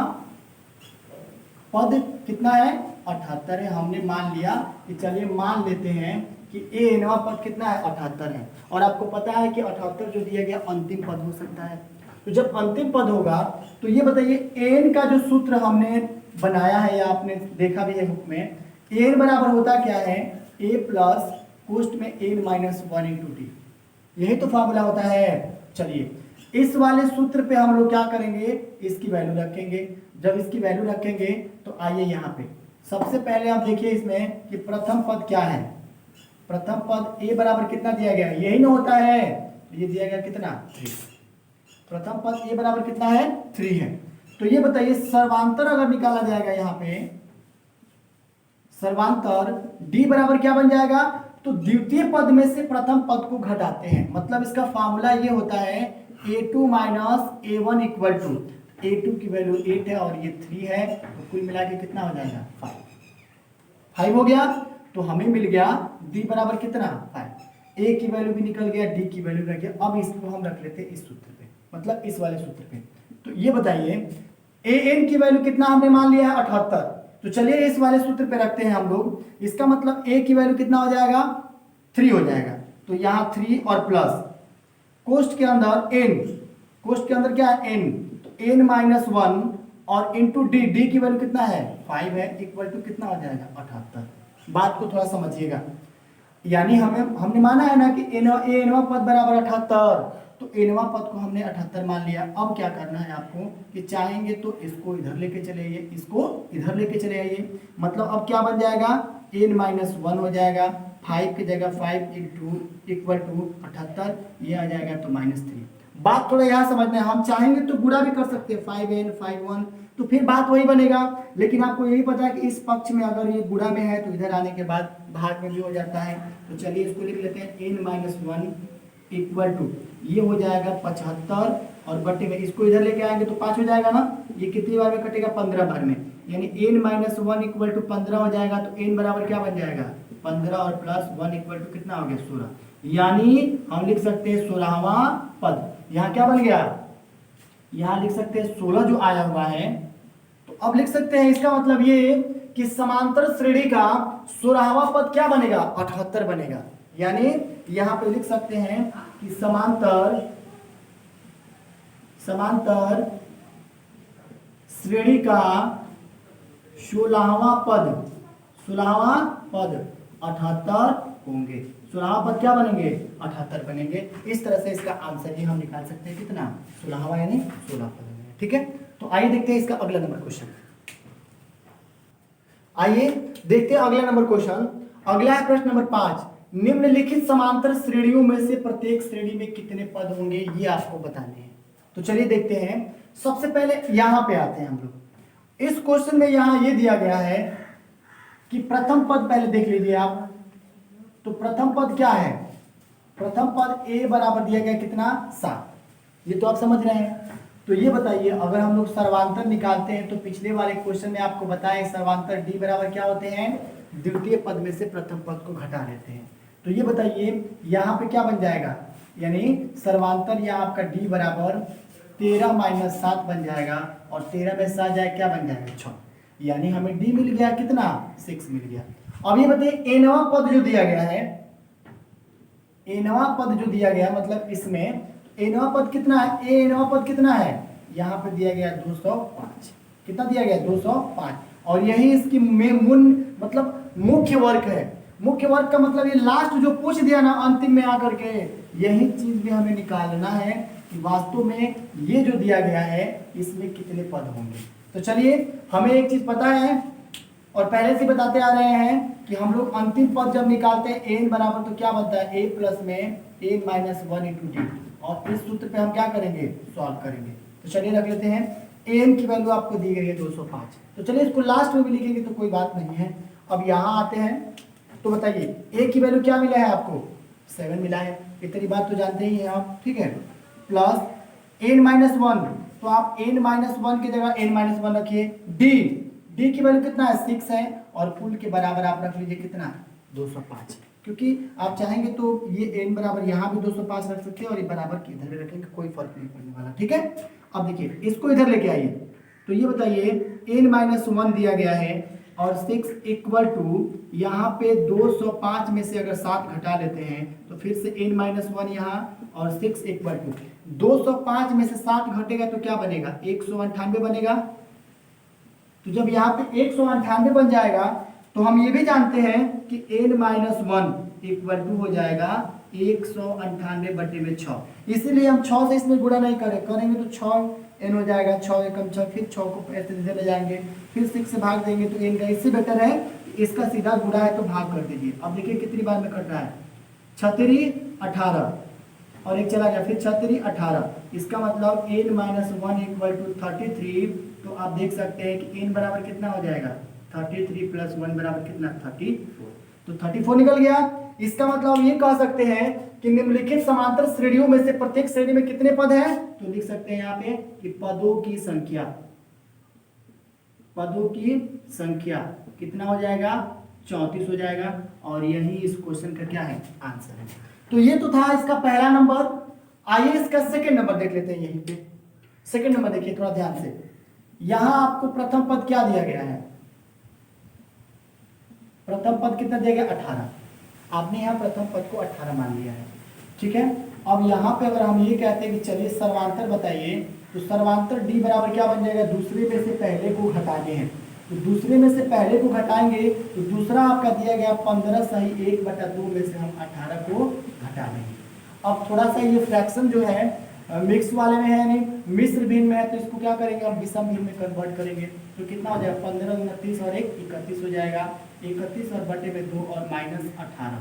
पद कितना है 78 है। हमने मान लिया कि चलिए मान लेते हैं कि ए एनवा पद कितना है 78 है और आपको पता है कि 78 जो दिया गया अंतिम पद हो सकता है। तो जब अंतिम पद होगा तो ये बताइए एन का जो सूत्र हमने बनाया है या आपने देखा भी है बुक में, एन बराबर होता क्या है a प्लस कोष्ट में n माइनस 1 इंटू टी, यही तो फॉर्मूला होता है। चलिए इस वाले सूत्र पे हम लोग क्या करेंगे, इसकी वैल्यू रखेंगे। जब इसकी वैल्यू रखेंगे तो आइए यहाँ पे सबसे पहले आप देखिए इसमें कि प्रथम पद क्या है, प्रथम पद a बराबर कितना दिया गया है, यही ना होता है, ये दिया गया कितना 3, प्रथम पद a बराबर कितना है 3 है। तो ये बताइए सर्वांतर अगर निकाला जाएगा यहाँ पे, सर्वांतर d बराबर क्या बन जाएगा, तो द्वितीय पद में से प्रथम पद को घटाते हैं, मतलब इसका फार्मूला ये होता है a2 minus a1 equal to, a2 की वैल्यू 8 है और ये 3 है, तो कुल मिला के कितना हो जाएगा 5 हो गया। तो हमें मिल गया d बराबर कितना 5, a की वैल्यू भी निकल गया, d की वैल्यू रख गया। अब इसको हम रख लेते हैं इस सूत्र पे, मतलब इस वाले सूत्र पे। तो ये बताइए an की वैल्यू कितना हमने मान लिया है 78, तो चलिए इस वाले सूत्र पे रखते हैं हम लोग। इसका मतलब a की वैल्यू कितना हो जाएगा 3 हो जाएगा, तो यहाँ 3 और प्लस कोष्ट के अंदर n, कोष्ट के अंदर क्या है n, तो n माइनस 1 और इंटू d की वैल्यू कितना है 5 है, इक्वल टू कितना हो जाएगा 78। बात को थोड़ा समझिएगा, यानी हमने माना है ना कि एनवा पद बराबर 78, तो एनवा पद को हमने 78 मान लिया। अब क्या करना है आपको कि चाहेंगे तो इसको इधर लेके चले आइए, इसको इधर लेके चले आइए, मतलब अब क्या बन जाएगा n माइनस 1 हो जाएगा, 5 की जगह 5 इंटू इक्वल टू 78, ये आ जाएगा तो -3। बात थोड़ा यहाँ समझना है, हम चाहेंगे तो गुणा भी कर सकते हैं 5n 5 1, तो फिर बात वही बनेगा। लेकिन आपको यही पता है कि इस पक्ष में अगर ये गुणा में है तो इधर आने के बाद भाग में भी हो जाता है। तो चलिए इसको लिख लेते हैं n minus one equal to, ये हो जाएगा 75 और बट्टे में इसको इधर लेके आएंगे तो 5 हो जाएगा ना, ये कितनी बार में कटेगा 15 बार में, यानी n minus one equal to 15 हो जाएगा। तो n बराबर क्या बन जाएगा 15 और प्लस 1 इक्वल टू कितना हो गया 16, यानी हम लिख सकते हैं 16वां पद। यहाँ क्या बन गया, यहाँ लिख सकते हैं 16 जो आया हुआ है। तो अब लिख सकते हैं इसका मतलब ये कि समांतर श्रेणी का 16वां पद क्या बनेगा 78 बनेगा। यानी यहाँ पे लिख सकते हैं कि समांतर श्रेणी का 16वां पद 78 होंगे। 16वां पद क्या बनेंगे 78 बनेंगे। इस तरह से इसका आंसर ही हम निकाल सकते हैं कितना 16वां यानी 16 पद बनेंगे। ठीक है, तो आइए देखते हैं इसका अगला नंबर क्वेश्चन। आइए देखते हैं अगला नंबर क्वेश्चन। अगला है प्रश्न नंबर 5, निम्नलिखित समांतर श्रेणियों में से प्रत्येक श्रेणी में कितने पद होंगे ये आपको बताने हैं। तो चलिए देखते हैं। सबसे पहले यहां पे आते हैं हम लोग। इस क्वेश्चन में यहां ये दिया गया है कि प्रथम पद पहले देख लीजिए आप। तो प्रथम पद क्या है, प्रथम पद a बराबर दिया गया कितना 7, ये तो आप समझ रहे हैं। तो ये बताइए अगर हम लोग सर्वांतर निकालते हैं तो पिछले वाले क्वेश्चन में आपको बताया सर्वांतर d बराबर क्या होते हैं, द्वितीय पद में से प्रथम पद को घटा लेते हैं। तो ये बताइए यहाँ पे क्या बन जाएगा, यानी सर्वांतर यहाँ आपका d बराबर 13 माइनस 7 बन जाएगा और 13 में 7 जाए क्या बन जाएगा 6, यानी हमें d मिल गया कितना 6 मिल गया। अब ये बताइए nवां पद जो दिया गया है, nवां पद जो दिया गया मतलब इसमें nवां पद कितना है, nवां पद कितना है यहाँ पे दिया गया 205, कितना दिया गया 205 और यही इसकी मतलब मुख्य वर्ग है। मुख्य वर्ग का मतलब ये लास्ट जो पूछ दिया ना अंतिम में आकर के, यही चीज भी हमें निकालना है कि वास्तव में ये जो दिया गया है इसमें कितने पद होंगे। तो चलिए हमें एक चीज पता है और पहले से बताते आ रहे हैं कि हम लोग अंतिम पद जब निकालते हैं n बराबर तो क्या बनता है a प्लस में a माइनस 1 इंटू डी, और इस सूत्र पे हम क्या करेंगे सॉल्व करेंगे। तो चलिए रख लेते हैं n की वैल्यू आपको दी गई है 205। तो चलिए इसको लास्ट में भी लिखेंगे तो कोई बात नहीं है। अब यहाँ आते हैं तो बताइए a की वैल्यू क्या मिला है आपको 7 मिला है, इतनी बात तो जानते ही हैं आप, ठीक है। प्लस n माइनस 1, तो आप n माइनस 1 की जगह n माइनस 1 रखिए। d की वैल्यू कितना है 6 है और कुल के बराबर आप रख लीजिए कितना 205, क्योंकि आप चाहेंगे तो ये n बराबर यहाँ भी 205 रख सकते हैं और ये बराबर की इधर भी रखेंगे, कोई फर्क नहीं पड़ने वाला, ठीक है। अब देखिए इसको इधर लेके आइए। तो ये बताइए n माइनस 1 दिया गया है और 6 इक्वल टू यहाँ पे 205 में से अगर 7 घटा लेते हैं तो फिर से n माइनस 1 यहाँ और 6 इक्वल टू 205 में से 7 घटेगा तो क्या बनेगा 198 बनेगा। तो जब यहाँ पे 198 बन जाएगा तो हम ये भी जानते हैं कि n माइनस 1 इक्वल टू हो जाएगा 198 बटे में 6, इसीलिए हम 6 से इसमें गुणा नहीं करेंगे तो 6 n हो जाएगा, 6 एकम 6, फिर 6 को ऐसे ले जाएंगे, फिर 6 से भाग देंगे तो n का। इससे बेटर है इसका सीधा गुणा है तो भाग कर दीजिए। अब देखिए कितनी बार में कट रहा है 36 18 और एक चला गया, फिर 36 18, इसका मतलब n माइनस 1 इक्वल टू 33। तो आप देख सकते हैं कि n बराबर कितना हो जाएगा 33 प्लस 1 बराबर कितना 34, तो 34 निकल गया। इसका मतलब ये कह सकते हैं कि निम्नलिखित समांतर श्रेणियों में से प्रत्येक श्रेणी में कितने पद हैं, तो लिख सकते हैं यहाँ पे कि पदों की संख्या कितना हो जाएगा 34 हो जाएगा और यही इस क्वेश्चन का क्या है आंसर है। तो ये तो था इसका पहला नंबर। आइए इसका सेकंड नंबर देख लेते हैं। यहीं पे सेकंड नंबर देखिए थोड़ा ध्यान से। यहां आपको प्रथम पद क्या दिया गया है, प्रथम पद कितना दिया गया 18, आपने यहाँ प्रथम पद को 18 मान लिया है, ठीक है। अब यहाँ पे अगर हम ये कहते हैं कि चलिए सर्वांतर बताइए, तो सर्वांतर d बराबर क्या बन जाएगा, दूसरे में से पहले को घटाने हैं, तो दूसरे में से पहले को घटाएंगे तो दूसरा आपका दिया गया 15 सही 1/2 में से हम 18 को घटा देंगे। अब थोड़ा सा ये फ्रैक्शन जो है मिक्स वाले में है नहीं, मिश्र भिन्न में है, तो इसको क्या करेंगे हम विषम भिन्न में कन्वर्ट करेंगे। तो कितना हो जाएगा 15 29 और 1 31 हो जाएगा, 31 और बटे में 2 और माइनस 18।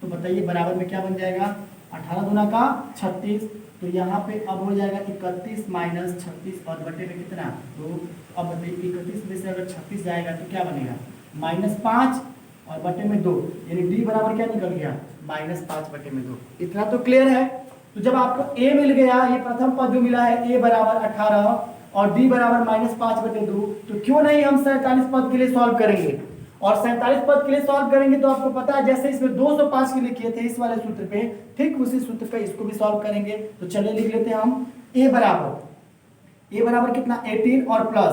तो बताइए बराबर में क्या बन जाएगा 18 दूना का 36, तो यहाँ पे अब हो जाएगा 31 माइनस 36 और बटे में कितना 2। अब बताइए 31 में से अगर 36 जाएगा तो क्या बनेगा -5 और बटे में 2, यानी डी बराबर क्या निकल गया -5 बटे में 2। इतना तो क्लियर है। तो जब आपको ए मिल गया, ये प्रथम पद जो मिला है ए बराबर 18 और डी बराबर -5 बटे 2, तो क्यों नहीं हम 47 पद के लिए सॉल्व करेंगे। और 47 पद के लिए सॉल्व करेंगे तो आपको पता है जैसे इसमें 205 के लिए किए थे इस वाले सूत्र पे, ठीक उसी सूत्र पे इसको भी सॉल्व करेंगे। तो चलिए लिख लेते हैं हम ए बराबर कितना 18 और प्लस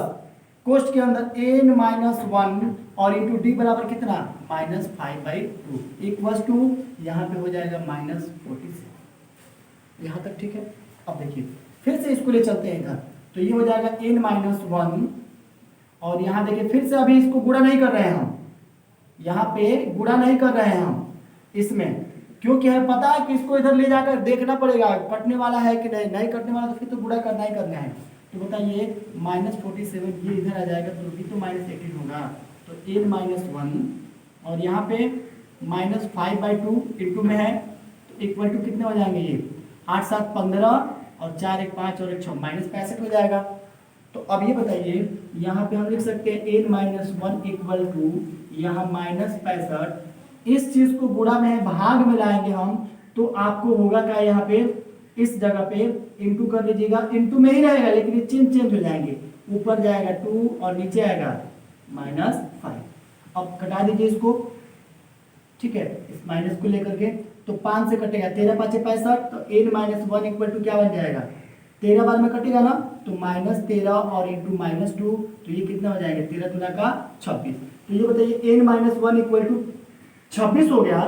कोष्ठ के अंदर n-1 और इंटू डी बराबर कितना -5/2 इक्वल्स टू यहाँ पे हो जाएगा -47। यहाँ तक ठीक है। अब देखिए फिर से इसको ले चलते हैं इधर, तो ये हो जाएगा n-1 और यहाँ देखिए फिर से अभी इसको गुणा नहीं कर रहे हैं हम, यहाँ पे गुणा नहीं कर रहे हैं हम इसमें, क्योंकि हमें पता है कि इसको इधर ले जाकर देखना पड़ेगा कटने वाला है कि नहीं, नहीं कटने वाला तो फिर तो गुणा करना ही करना है। तो बताइए -47 ये इधर आ जाएगा तो भी तो -18 होगा, तो n-1 और यहाँ पे -5/2 इंटू में है तो इक्वल टू कितने हो जाएंगे ये 8 7 15 और 4 1 5 और 1 6 -65 हो जाएगा। तो अब ये बताइए यहाँ पे हम लिख सकते हैं n-1 इक्वल टू यहाँ -65, इस चीज को गुणा में भाग में लाएंगे हम तो आपको होगा क्या यहाँ पे इस जगह पे इंटू कर लीजिएगा, इंटू में ही रहेगा लेकिन ये चिन्ह चेंज हो जाएंगे, ऊपर जाएगा 2 और नीचे आएगा -5। अब कटा दीजिए इसको, ठीक है, इस माइनस को लेकर के, तो 5 से कटेगा 13 5 65, तो n-1 इक्वल टू क्या बन जाएगा 13 बार में कटेगा ना, तो -13 और इंटू -2, तो ये कितना हो जाएगा 13 दूना का 26। तो ये बताइए n-1 इक्वल टू 26 हो गया,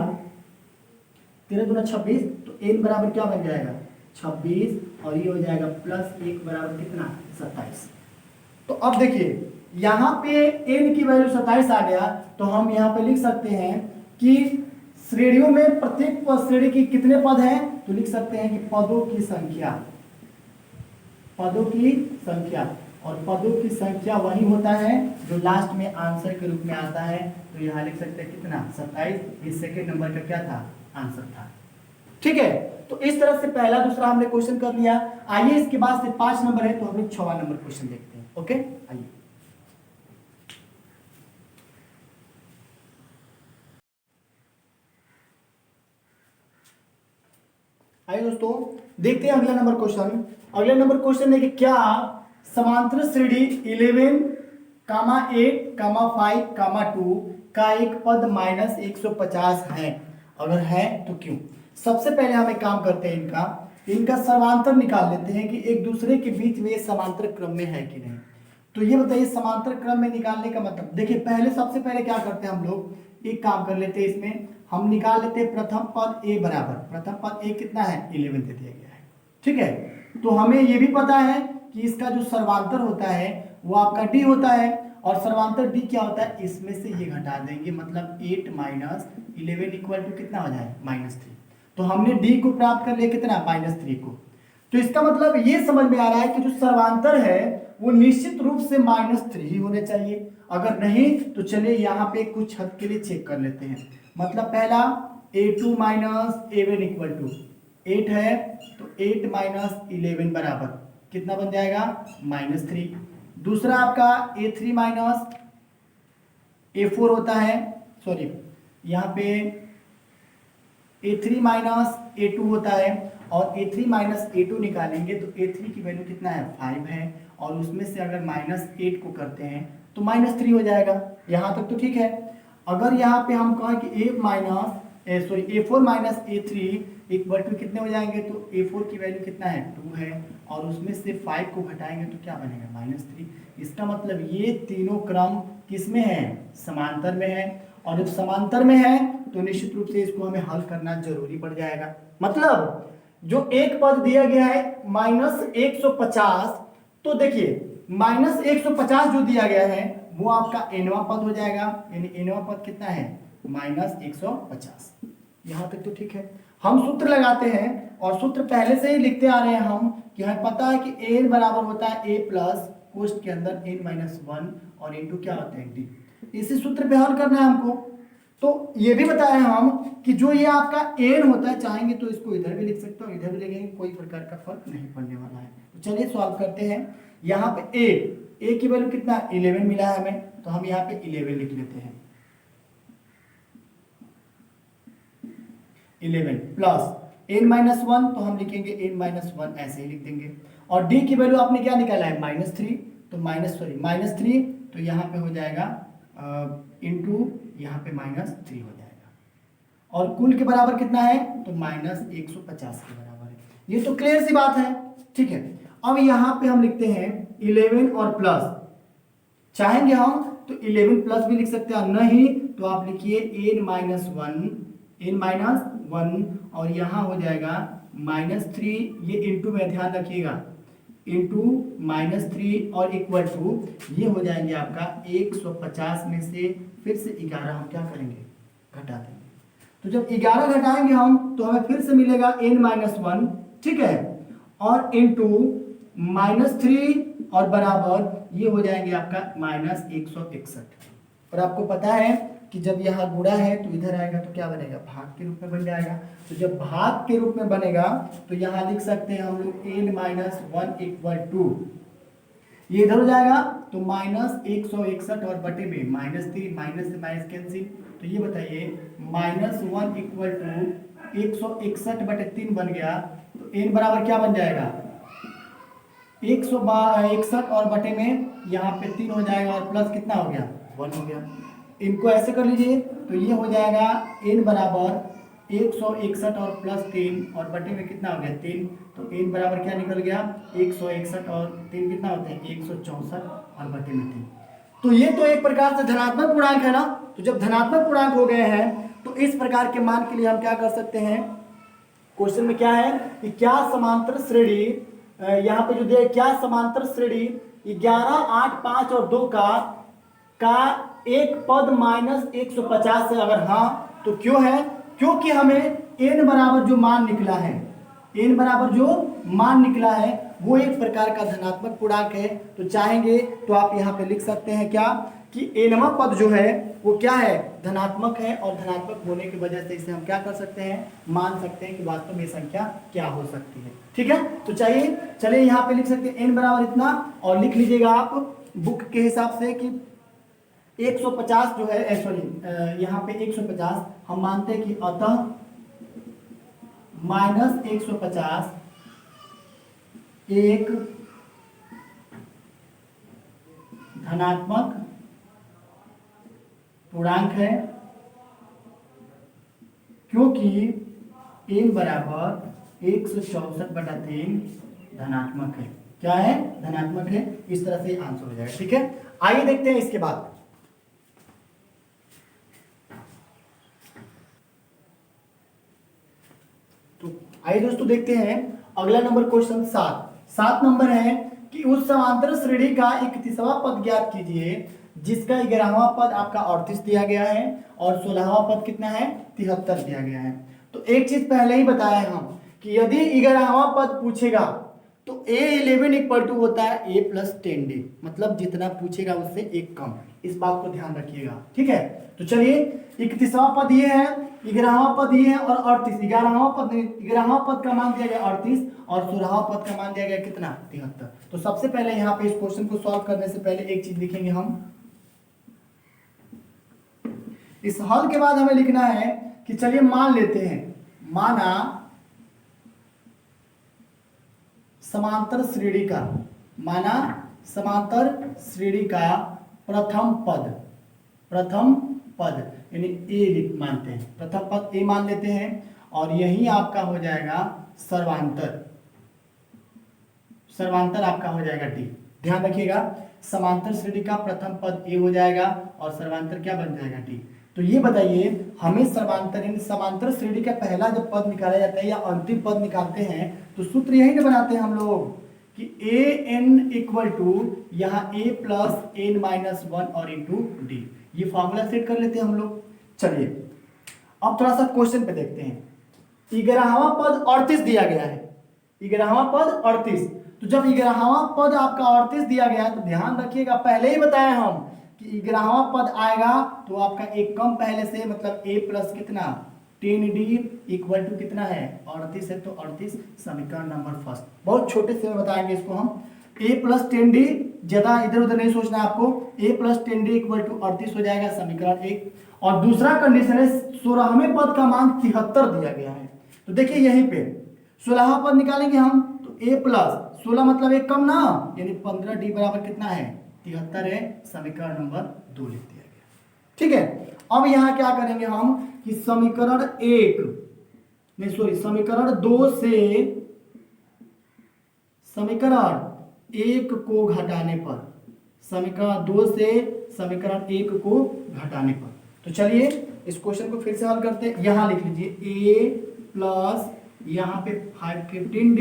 13 दूना 26, तो n बराबर क्या बन जाएगा 26 और ये हो जाएगा +1 बराबर कितना 27। तो अब देखिए यहाँ पे n की वैल्यू 27 आ गया, तो हम यहाँ पे लिख सकते हैं कि श्रेणियों में प्रत्येक श्रेणी की कितने पद हैं, तो लिख सकते हैं कि पदों की संख्या और पदों की संख्या वही होता है जो लास्ट में आंसर के रूप में आता है। तो यहाँ लिख सकते हैं कितना 27, इस सेकेंड नंबर का क्या था आंसर था। ठीक है, तो इस तरह से पहला दूसरा हमने क्वेश्चन कर लिया। आइए इसके बाद से 5 नंबर है तो हम 6वां नंबर क्वेश्चन देखते हैं। ओके आइए, आइए दोस्तों देखते हैं अगला नंबर क्वेश्चन। अगला नंबर क्वेश्चन है कि क्या समांतर श्रेणी 11, 8, 5, 2 का एक पद -150 है, अगर है तो क्यों। सबसे पहले हम एक काम करते हैं, इनका समांतर निकाल लेते हैं कि एक दूसरे के बीच में समांतर क्रम में है कि नहीं। तो ये बताइए समांतर क्रम में निकालने का मतलब, देखिए पहले सबसे पहले क्या करते हैं हम लोग, एक काम कर लेते हैं, इसमें हम निकाल लेते हैं प्रथम पद a बराबर, प्रथम पद a कितना है 11 दे दिया गया है। ठीक है, तो हमें ये भी पता है कि इसका जो सर्वांतर होता है वो आपका d होता है, और सर्वांतर d क्या होता है, इसमें से ये घटा देंगे, मतलब 8 - 11 इक्वल टू कितना हो जाए -3। तो हमने d को प्राप्त कर लिया कितना -3 को। तो इसका मतलब ये समझ में आ रहा है कि जो सर्वांतर है वो निश्चित रूप से -3 ही होने चाहिए, अगर नहीं तो चलिए यहाँ पे कुछ हद के लिए चेक कर लेते हैं। मतलब पहला a2 - a1 इक्वल टू 8 है, तो 8 - 11 बराबर कितना बन जाएगा -3। दूसरा आपका a3 - a4 होता है, सॉरी यहाँ पे a3 - a2 होता है, और a3 - a2 निकालेंगे तो a3 की वैल्यू कितना है 5 है, और उसमें से अगर -8 को करते हैं तो -3 हो जाएगा। यहाँ तक तो ठीक है। अगर यहाँ पे हम कहें कि a4 - a3 इक्वल टू कितने हो जाएंगे, तो a4 की वैल्यू कितना है 2 है, और उसमें से 5 को घटाएंगे तो क्या बनेगा -3। इसका मतलब ये तीनों क्रम किस में है, समांतर में है, और जब समांतर में है तो निश्चित रूप से इसको हमें हल करना जरूरी पड़ जाएगा। मतलब जो एक पद दिया गया है -150, तो देखिए -150 जो दिया गया है वो आपका nवां पद हो जाएगा, यानी nवां पद कितना है -150। यहाँ तक तो ठीक है। हम सूत्र लगाते हैं, और सूत्र पहले से ही लिखते आ रहे हैं हम कि हमें पता है कि n बराबर होता है a प्लस कोष्ठ के अंदर n - 1 और इंटू क्या होता है d। इसी सूत्र पे हल करना है हमको। तो ये भी बताया हम कि जो ये आपका एन होता है, चाहेंगे तो इसको इधर भी लिख सकते हो, इधर भी लिखेंगे, कोई प्रकार का फर्क नहीं पड़ने वाला है। तो चलिए सॉल्व करते हैं। यहाँ पे ए की वैल्यू कितना 11 मिला है हमें, तो हम यहाँ पे 11 लिख लेते हैं। 11 प्लस n माइनस 1, तो हम लिखेंगे n माइनस 1 ऐसे ही लिख देंगे। और d की वैल्यू आपने क्या निकाला है -3, तो -3 तो यहाँ पे हो जाएगा इंटू यहाँ पे -3 हो जाएगा। और कुल के बराबर कितना है, तो -150 के बराबर है। ये तो क्लियर सी बात है, ठीक है। अब यहाँ पे हम लिखते हैं 11 और प्लस, चाहेंगे हम तो 11 प्लस भी लिख सकते हैं, नहीं तो आप लिखिए n माइनस 1 और यहाँ हो जाएगा -3, ये इंटू में ध्यान रखिएगा, इंटू -3 और इक्वल टू ये हो जाएंगे आपका 150 में से फिर से 11 हम क्या करेंगे, घटा देंगे। तो जब 11 घटाएंगे हम तो हमें फिर से मिलेगा n माइनस 1, ठीक है, और इंटू -3 और बराबर ये हो जाएंगे आपका -161। और आपको पता है कि जब यहाँ गुणा है तो इधर आएगा तो क्या बनेगा, भाग के रूप में बन जाएगा। तो जब भाग के रूप में बनेगा तो यहाँ लिख सकते हैं हम लोग n माइनस 1 इक्वल टू, ये इधर हो जाएगा तो -161 और बटे में -3, माइनस से माइनस कैंसिल, तो ये बताइए -1 इक्वल टू 161 बटे 3 बन गया। तो n बराबर क्या बन जाएगा 161 और बटे में यहाँ पे 3 हो जाएगा और प्लस कितना हो गया 1 हो गया। इनको ऐसे कर लीजिए तो ये हो जाएगा n बराबर 161 और प्लस 3 और बटे में कितना हो गया 3, तो n बराबर क्या निकल गया 161 और 3 कितना होते हैं 164 और बटे में 3। तो ये तो एक प्रकार से धनात्मक पूर्णांक है ना। तो जब धनात्मक पूर्णांक हो गए हैं तो इस प्रकार के मान के लिए हम क्या कर सकते हैं, क्वेश्चन में क्या है कि क्या समांतर श्रेणी, यहाँ पे जो दिया क्या समांतर श्रेणी 11, 8, 5 और 2 का एक पद -150 है, अगर हाँ तो क्यों है, क्योंकि हमें n बराबर जो मान निकला है, n बराबर जो मान निकला है वो एक प्रकार का धनात्मक पूर्णांक है। तो चाहेंगे तो आप यहाँ पे लिख सकते हैं क्या कि nवां पद जो है वो क्या है धनात्मक है, और धनात्मक होने की वजह से इसे हम क्या कर सकते हैं, मान सकते हैं कि वास्तव में ये संख्या क्या हो सकती है, ठीक है। तो चलिए यहाँ पे लिख सकते हैं n बराबर इतना, और लिख लीजिएगा आप बुक के हिसाब से कि 150 जो है, सॉरी यहाँ पे 150 हम मानते हैं कि अतः -150 एक धनात्मक पूर्णांक है, क्योंकि n बराबर 164/3 धनात्मक है। क्या है, धनात्मक है। इस तरह से आंसर हो जाएगा, ठीक है। आइए देखते हैं इसके बाद। तो आइए दोस्तों देखते हैं अगला नंबर क्वेश्चन 7 नंबर है कि उस समांतर श्रेणी का 31वां पद ज्ञात कीजिए जिसका 11वां पद आपका 38 दिया गया है और 16वां पद कितना है 73 दिया गया है। तो एक चीज पहले ही बताया हम कि यदि 11वां पद पूछेगा तो A11 इक्वल टू होता है A + 10D, मतलब जितना पूछेगा उससे एक कम। इस बात को ध्यान रखिएगा, ठीक है। तो चलिए 31वां पद ये है, 11वां पद ये है और 38, 11वां पद का मान दिया गया 38 और 16वां पद का मान दिया गया कितना 73। तो सबसे पहले यहाँ पे इस क्वेश्चन को सॉल्व करने से पहले एक चीज लिखेंगे हम, इस हल के बाद हमें लिखना है कि चलिए मान लेते हैं, माना समांतर श्रेणी का, माना समांतर श्रेणी का प्रथम पद यानी ए मानते हैं, प्रथम पद ए मान लेते हैं और यही आपका हो जाएगा सर्वांतर आपका हो जाएगा डी। ध्यान रखिएगा समांतर श्रेणी का प्रथम पद ए हो जाएगा और सर्वांतर क्या बन जाएगा डी। तो ये बताइए हमें समांतर श्रेणी का पहला जब पद निकाला जाता है या अंतिम पद निकालते हैं तो सूत्र यही ना बनाते हैं हम लोग कि ए एन इक्वल टू यहाँ a + n-1 और इंटू डी। ये फॉर्मूला सेट कर लेते हैं हम लोग। चलिए अब थोड़ा सा क्वेश्चन पे देखते हैं। 11वां पद 38 दिया गया है, 11वां पद 38। तो जब 11वां पद आपका 38 दिया गया तो ध्यान रखिएगा पहले ही बताया हम कि 11वां पद आएगा तो आपका एक कम पहले से, मतलब a प्लस कितना 10d इक्वल टू कितना है 38 है, तो 38 समीकरण नंबर फर्स्ट। बहुत छोटे से में बताएंगे इसको हम। a प्लस 10d, ज्यादा इधर उधर नहीं सोचना है आपको, a plus 10d equal to 38 हो जाएगा समीकरण एक। और दूसरा कंडीशन है 16वें पद का मान 73 दिया गया है, तो देखिए यहीं पे 16वां पद निकालेंगे हम, तो a प्लस 16 मतलब एक कम ना, यानी 15d बराबर कितना है 73 है, समीकरण नंबर 2 लिख दिया गया। ठीक है, अब यहाँ क्या करेंगे हम कि समीकरण एक नहीं सॉरी समीकरण 2 से समीकरण 1 को घटाने पर, समीकरण 2 से समीकरण 1 को घटाने पर, तो चलिए इस क्वेश्चन को फिर से हल करते हैं। यहां लिख लीजिए a प्लस यहाँ पे 515d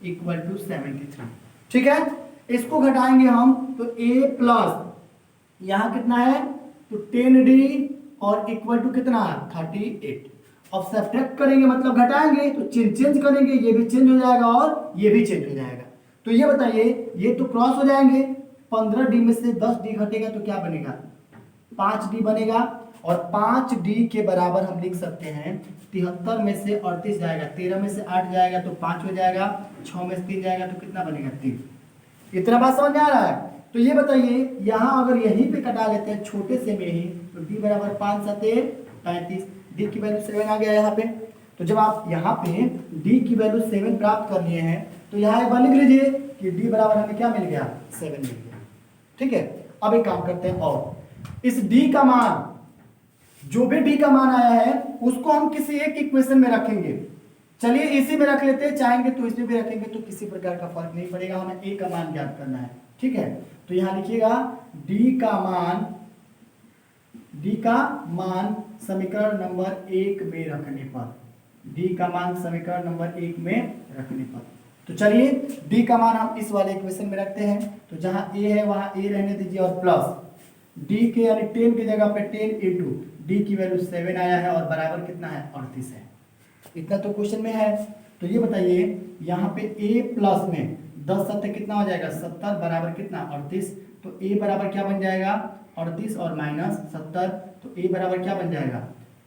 इक्वल टू 73। ठीक है, इसको घटाएंगे हम तो a प्लस यहाँ कितना है तो 10d और इक्वल टू कितना 38। अब सब्ट्रैक्ट करेंगे मतलब घटाएंगे, तो चेंज करेंगे, ये भी चेंज हो जाएगा और ये भी चेंज हो जाएगा। तो ये बताइए, ये तो क्रॉस हो जाएंगे, 15d में से 10d घटेगा तो क्या बनेगा 5d बनेगा, और 5d के बराबर हम लिख सकते हैं 73 में से 38 जाएगा, 13 में से 8 जाएगा तो 5 हो जाएगा, 6 में से 3 जाएगा तो कितना बनेगा 3। इतना बात समझ में आ रहा है? तो ये बताइए यहाँ अगर यहीं पे कटा लेते हैं छोटे से में ही, तो d बराबर 5 7 35, d की वैल्यू 7 आ गया यहाँ पे। तो जब आप यहाँ पे d की वैल्यू 7 प्राप्त कर लिए हैं, तो यहाँ एक बार लिख लीजिए कि d बराबर हमें क्या मिल गया 7 मिल गया। ठीक है, अब एक काम करते हैं, और इस d का मान, जो भी d का मान आया है उसको हम किसी एक इक्वेशन में रखेंगे। चलिए इसी में रख लेते हैं, चाहेंगे तो इसमें भी रखेंगे, तो किसी प्रकार का फर्क नहीं पड़ेगा, हमें a का मान ज्ञात करना है। ठीक है, तो यहां लिखिएगा d का मान समीकरण नंबर 1 में रखने पर, d का मान समीकरण नंबर 1 में रखने पर, तो चलिए d का मान हम इस वाले इक्वेशन में रखते हैं। तो जहां a है वहां a रहने दीजिए, और प्लस d के यानी 10 की जगह पे 10 इंटू d की वैल्यू 7 आया है और बराबर कितना है 38 है। इतना तो क्वेश्चन में है। तो ये बताइए यहाँ पे a प्लस में 10 7 कितना हो जाएगा 70 बराबर कितना 38, तो a बराबर क्या बन जाएगा 38 और माइनस 70, तो a बराबर क्या बन जाएगा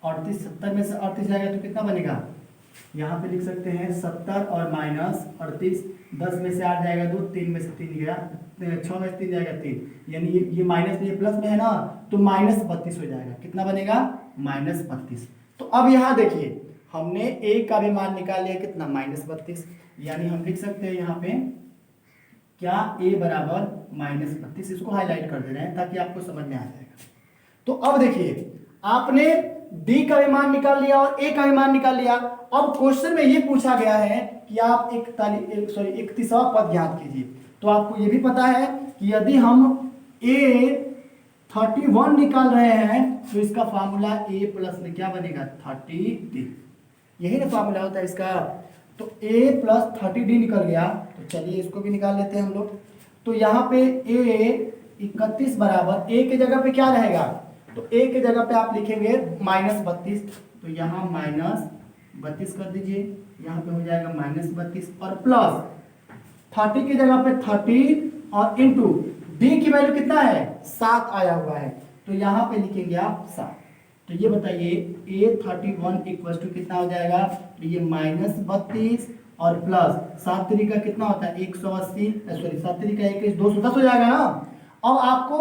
38, 70 में से 38 जाएगा तो कितना बनेगा, यहाँ पे लिख सकते हैं 70 और माइनस 38, 10 में से 8 जाएगा 2, 3 में से 3 गया, 6 में से 3 जाएगा 3, यानी ये माइनस में ये प्लस में है ना, तो माइनस 32 हो जाएगा। कितना बनेगा माइनस 32। तो अब यहाँ देखिए हमने a का भी मान निकाल लिया कितना माइनस 32, यानी हम लिख सकते हैं यहाँ पे क्या a बराबर माइनस 32। इसको हाईलाइट कर दे रहे हैं ताकि आपको समझ में आ जाएगा। तो अब देखिए आपने d का भी मान निकाल लिया और a का भी मान निकाल लिया। अब क्वेश्चन में ये पूछा गया है कि आप 31वां पद ज्ञात कीजिए। तो आपको ये भी पता है कि यदि हम a 31 निकाल रहे हैं तो इसका फार्मूला a प्लस में क्या बनेगा 30d, यही ना फार्मूला होता है इसका। तो a प्लस 30d निकल गया, तो चलिए इसको भी निकाल लेते हैं हम लोग। तो यहाँ पे a 31 बराबर a के जगह पे क्या रहेगा, तो a के जगह पे आप लिखेंगे माइनस 32, तो यहाँ माइनस 32 कर दीजिए, यहाँ पे हो जाएगा माइनस 32 और प्लस 30 की जगह पे 30 और इंटू d की वैल्यू कितना है 7 आया हुआ है, तो यहाँ पे लिखेंगे आप 7। तो ये बताइए a31 इक्वल टू कितना हो जाएगा, तो ये माइनस 32 और प्लस 7 तरीका कितना होता है 180, सॉरी 7 तरीका 21 210 हो जाएगा ना। अब आपको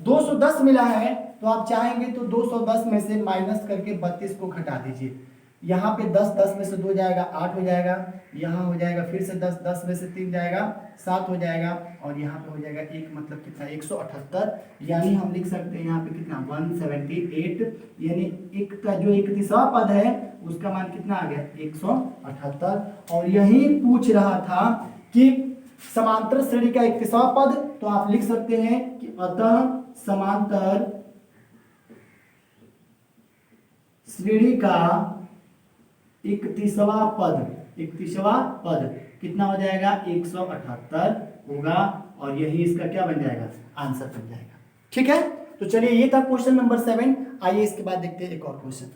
210 मिला है, तो आप चाहेंगे तो 210 में से माइनस करके 32 को घटा दीजिए। यहाँ पे 10 10 में से 2 जाएगा 8 हो जाएगा, यहाँ हो जाएगा फिर से 10 10 में से 3 जाएगा 7 हो जाएगा, और यहाँ पे हो जाएगा 1 मतलब कितना 178, यानी हम लिख सकते हैं यहाँ पे कितना 178, यानी एक का जो 31वां पद है उसका मान कितना आ गया 178। और यही पूछ रहा था कि समांतर श्रेणी का 31वां पद, तो आप लिख सकते हैं कि अतः समांतर श्रेणी का 31वां पद कितना हो जाएगा 178 होगा, और यही इसका क्या बन जाएगा आंसर बन जाएगा। ठीक है, तो चलिए ये था क्वेश्चन नंबर 7। आइए इसके बाद देखते हैं एक और क्वेश्चन।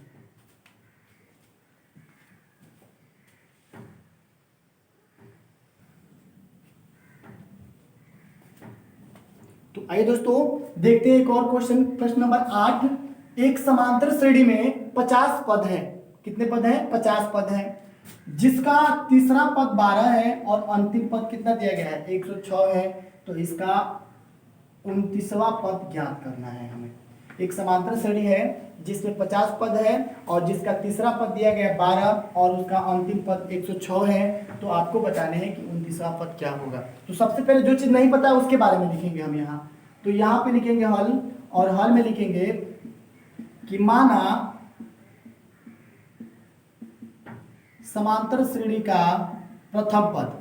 तो आइए दोस्तों देखते हैं एक और क्वेश्चन। प्रश्न नंबर 8, एक समांतर श्रेणी में 50 पद है। कितने पद हैं? 50 पद हैं, जिसका तीसरा पद 12 है और अंतिम पद कितना दिया गया है? 106 है। तो इसका 29वां पद ज्ञात करना है हमें। एक समांतर श्रेणी है जिसमें 50 पद है और जिसका तीसरा पद दिया गया है 12 और उसका अंतिम पद 106 है। तो आपको बताने हैं कि 29वां पद क्या होगा। तो सबसे पहले जो चीज नहीं पता है उसके बारे में लिखेंगे हम यहाँ। तो यहाँ पे लिखेंगे हल, और हल में लिखेंगे कि माना समांतर श्रेणी का प्रथम पद,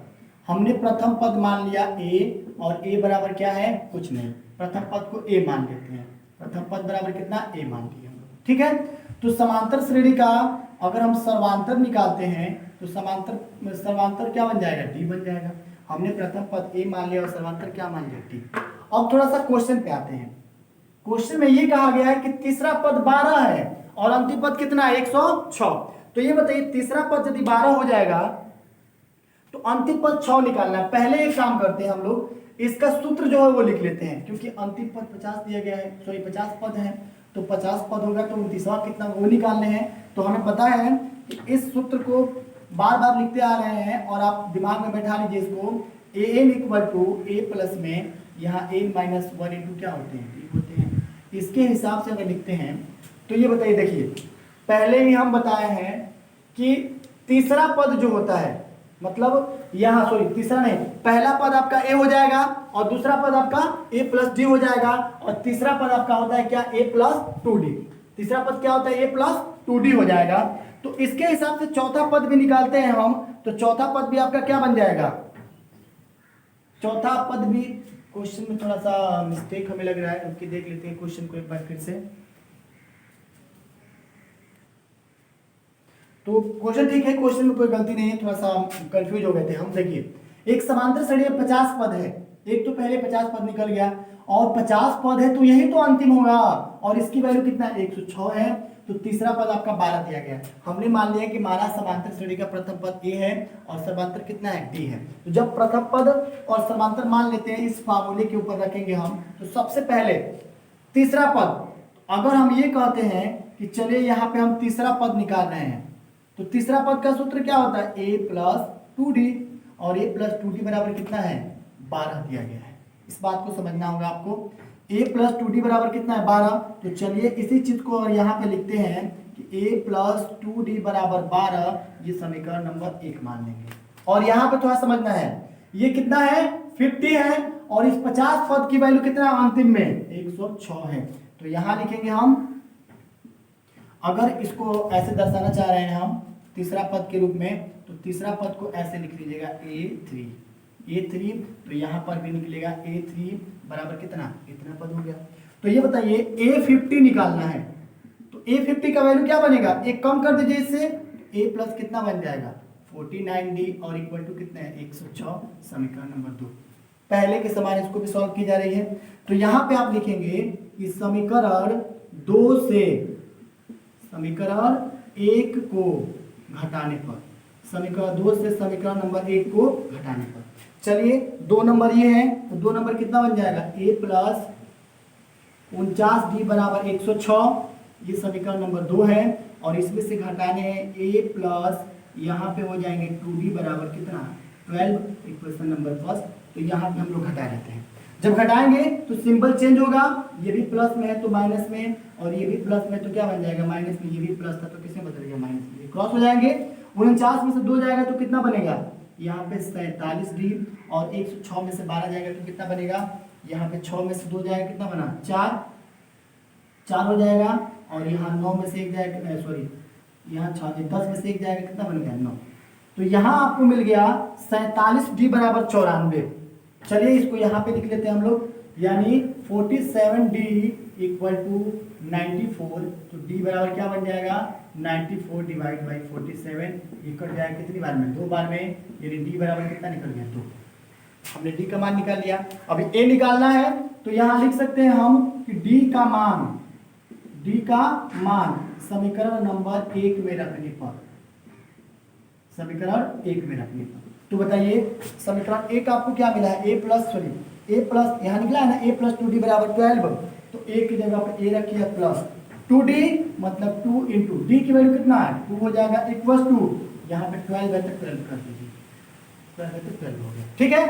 हमने प्रथम पद मान लिया a, और a बराबर क्या है? कुछ नहीं, प्रथम पद को a मान लेते हैं। प्रथम पद बराबर कितना? a मान लिया हम लोग, ठीक है। तो समांतर श्रेणी का अगर हम सर्वांतर निकालते हैं तो सर्वांतर क्या बन जाएगा? d बन जाएगा। हमने प्रथम पद a मान लिया और सर्वांतर क्या मान लिया? d। अब थोड़ा सा क्वेश्चन पे आते हैं। क्वेश्चन में ये कहा गया है कि तीसरा पद 12 है और अंतिम पद कितना है? 106। तो ये बताइए, तीसरा पद यदि 12 हो जाएगा तो अंतिम पद 6 निकालना है। पहले एक काम करते हैं हम लोग, इसका सूत्र जो है वो लिख लेते हैं, क्योंकि अंतिम पद 50 दिया गया है, सॉरी 50 पद है, तो 50 पद होगा तो 29वां कितना वो निकालने हैं। तो हमें पता है कि इस सूत्र को बार बार लिखते आ रहे हैं और आप दिमाग में बैठा लीजिए इसको। an equal to a plus में यहाँ a माइनस 1 इंटू क्या होते हैं? b होते हैं। इसके हिसाब से अगर लिखते हैं तो ये बताइए, देखिए पहले ही हम बताए हैं कि तीसरा पद जो होता है, मतलब यहाँ सॉरी तीसरा नहीं, पहला पद आपका a हो जाएगा और दूसरा पद आपका a प्लस डी हो जाएगा, और तीसरा पद आपका होता है क्या? a plus 2d। तीसरा पद क्या होता है? a प्लस 2d हो जाएगा। तो इसके हिसाब से चौथा पद भी निकालते हैं हम, तो चौथा पद भी आपका क्या बन जाएगा? चौथा पद भी, क्वेश्चन में थोड़ा सा मिस्टेक हमें लग रहा है, उसकी देख लेते हैं क्वेश्चन को एक बार फिर से। तो क्वेश्चन ठीक है, क्वेश्चन में कोई गलती नहीं है, थोड़ा सा कंफ्यूज हो गए थे हम। देखिए एक समांतर श्रेणी में 50 पद है, एक तो पहले 50 पद निकल गया और 50 पद है तो यही तो अंतिम होगा, और इसकी वैल्यू कितना? 106 है। तो तीसरा पद आपका 12 दिया गया। हमने मान लिया कि माना समांतर श्रेणी का प्रथम पद a है और सर्वांतर कितना है? d है। तो जब प्रथम पद और समांतर मान लेते हैं, इस फार्मूले के ऊपर रखेंगे हम। तो सबसे पहले तीसरा पद, अगर हम ये कहते हैं कि चलिए यहाँ पे हम तीसरा पद निकाल रहे हैं, तो तीसरा पद का सूत्र क्या होता है? a प्लस 2d, और a प्लस 2d बराबर कितना है? 12 दिया गया है। इस बात को समझना होगा आपको। a प्लस 2d बराबर कितना है? 12। तो चलिए इसी चीज को यहाँ पे लिखते हैं कि a प्लस 2d बराबर 12, ये समीकरण नंबर 1 मान लेंगे। और यहाँ पे थोड़ा समझना है, ये कितना है? 50 है, और इस 50 पद की वैल्यू कितना है अंतिम में? 106 है। तो यहाँ लिखेंगे हम, अगर इसको ऐसे दर्शाना चाह रहे हैं हम तीसरा पद के रूप में, तो तीसरा पद को ऐसे लिख लीजिएगा a3, तो यहाँ पर भी निकलेगा a3 बराबर कितना? इतना पद हो गया। तो ये बताइए a50 निकालना है, तो a50 का वैल्यू क्या बनेगा? एक कम कर दीजिए इससे, a प्लस कितना बन जाएगा? 49d, और इक्वल टू कितना है? 106, समीकरण नंबर 2। पहले के समान इसको भी सॉल्व की जा रही है। तो यहाँ पे आप लिखेंगे कि समीकरण 2 से समीकरण 1 को घटाने पर, समीकरण 2 से समीकरण नंबर 1 को घटाने पर, चलिए 2 नंबर ये है, तो 2 नंबर कितना बन जाएगा? a प्लस 49d बराबर 106, ये समीकरण नंबर 2 है। और इसमें से घटाने हैं a प्लस, यहाँ पे हो जाएंगे 2d बराबर कितना? 12, इक्वेशन नंबर फर्स्ट। तो यहाँ पे हम लोग घटा लेते हैं। जब घटाएंगे तो सिंबल चेंज होगा, ये भी प्लस में है तो माइनस में, और ये भी प्लस में तो क्या बन जाएगा? माइनस में। ये भी प्लस था तो किसमें बदल गया? माइनस में। क्रॉस हो जाएंगे, 49 में से 2 जाएगा तो कितना बनेगा? यहाँ पे 47d, और 106 में से 12 जाएगा तो कितना बनेगा? यहाँ पे 6 में से 2 जाएगा, कितना बना? 4 हो जाएगा, और यहाँ 9 में से 1 जाएगा, सॉरी यहाँ 10 में से 1 जाएगा, कितना बन गया? 9। तो यहाँ आपको मिल गया 47d बराबर 94। चलिए इसको यहाँ पे लिख लेते हैं हम लोग, यानी 47d इक्वल टू 94। तो d बराबर क्या बन जाएगा? 94 डिवाइड बाई 47, ये कट जाएगा कितनी बार में? 2 बार में, यानी d बराबर कितना निकल गया? 2। हमने d का मान निकाल लिया। अभी a निकालना है, तो यहाँ लिख सकते हैं हम कि d का मान समीकरण नंबर 1 में रखने पर, समीकरण 1 में रखने पर। तो बताइए समीकरण 1 आपको क्या मिला है? ए प्लस यहाँ निकला है ना, ए प्लस 2d बराबर 12, तो ए की जगह पे ए रखिए प्लस 2d मतलब 2 इंटू डी की वैल्यू कितना है 2 हो जाएगा इक्वल टू यहाँ पे 12 है तो 12 कर दीजिए, 12 है तो 12 हो गया। ठीक है,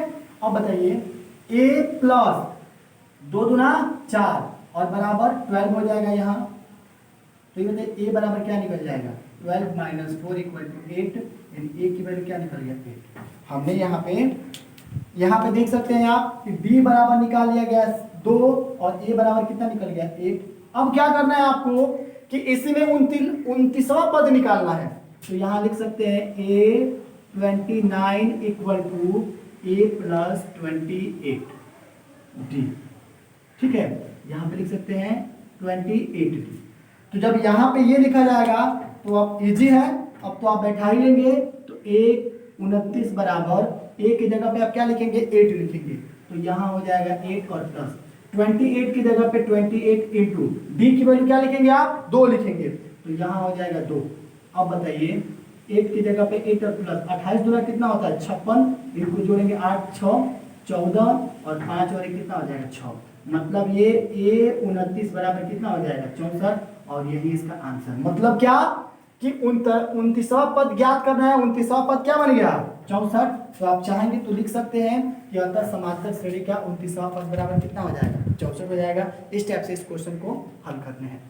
अब बताइए a प्लस 2 दूना 4 और बराबर 12 हो जाएगा यहाँ, तो ये बताइए a बराबर क्या निकल जाएगा 12 माइनस 4 इक्वल टू 8, यानी a की वैल्यू क्या निकल गया 8। हमने यहाँ पे देख सकते हैं आप कि b बराबर निकाल लिया गया 2 और a बराबर कितना निकल गया 8। अब क्या करना है आपको कि इसमें 29वां पद निकालना है, तो यहाँ लिख सकते हैं a29 equal to a plus 28d। ठीक है, यहाँ पे लिख सकते हैं 28d। तो जब यहाँ पे ये लिखा जाएगा तो आप इजी है, अब तो आप बैठा ही लेंगे, तो 29 बराबर a की जगह पे आप क्या लिखेंगे 8 लिखेंगे, तो यहाँ हो जाएगा 8 और प्लस 28 की जगह पे 28 इंटू डी की वैल्यू क्या लिखेंगे आप 2 लिखेंगे, तो यहाँ हो जाएगा 2। अब बताइए 8 की जगह पे 8 और प्लस 28 दूना कितना होता है 56, इनको जोड़ेंगे 8 6 14 और 5 और 1 कितना हो जाएगा 6, मतलब ये a 29 बराबर कितना हो जाएगा 64, और यही इसका आंसर। मतलब क्या कि 29वां पद ज्ञात करना है, 29वां पद क्या बन गया 64। तो आप चाहेंगे तो लिख सकते हैं कि अतः समांतर श्रेणी का 29वां पद बराबर कितना हो जाएगा 64 हो जाएगा। इस टाइप से इस क्वेश्चन को हल करने हैं।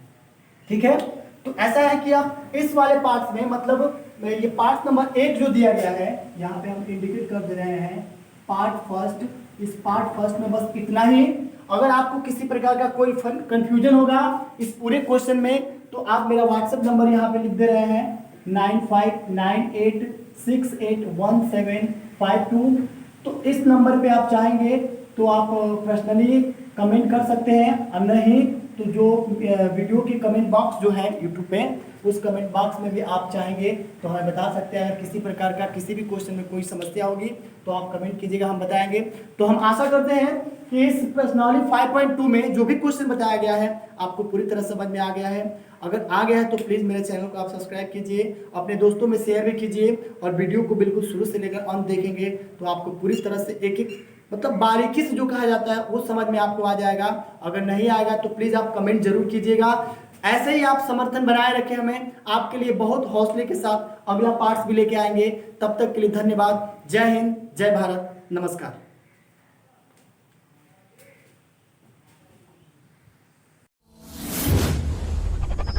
ठीक है, तो ऐसा है कि आप इस वाले पार्ट्स में, मतलब ये पार्ट नंबर 1 जो दिया गया है यहाँ पे हम इंडिकेट कर दे रहे हैं पार्ट फर्स्ट। इस पार्ट फर्स्ट में बस इतना ही। अगर आपको किसी प्रकार का कोई कंफ्यूजन होगा इस पूरे क्वेश्चन में, तो आप मेरा व्हाट्सएप नंबर यहाँ पे लिख दे रहे हैं 9598681752। तो इस नंबर पे आप चाहेंगे तो आप पर्सनली कमेंट कर सकते हैं, और नहीं तो जो वीडियो की कमेंट बॉक्स जो है यूट्यूब पे, उस कमेंट बॉक्स में भी आप चाहेंगे तो हमें बता सकते हैं। अगर किसी प्रकार का किसी भी क्वेश्चन में कोई समस्या होगी तो आप कमेंट कीजिएगा, हम बताएंगे। तो हम आशा करते हैं कि इस प्रश्नावली 5.2 में जो भी क्वेश्चन बताया गया है आपको पूरी तरह समझ में आ गया है। अगर आ गया है तो प्लीज़ मेरे चैनल को आप सब्सक्राइब कीजिए, अपने दोस्तों में शेयर भी कीजिए, और वीडियो को बिल्कुल शुरू से लेकर अंत देखेंगे तो आपको पूरी तरह से एक एक मतलब बारीकी से जो कहा जाता है वो समझ में आपको आ जाएगा। अगर नहीं आएगा तो प्लीज़ आप कमेंट जरूर कीजिएगा। ऐसे ही आप समर्थन बनाए रखें हमें, आपके लिए बहुत हौसले के साथ अगला पार्ट्स भी लेके आएंगे। तब तक के लिए धन्यवाद। जय हिंद, जय भारत, नमस्कार।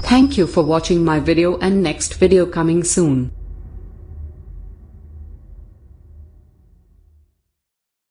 Thank you for watching my video, and next video coming soon.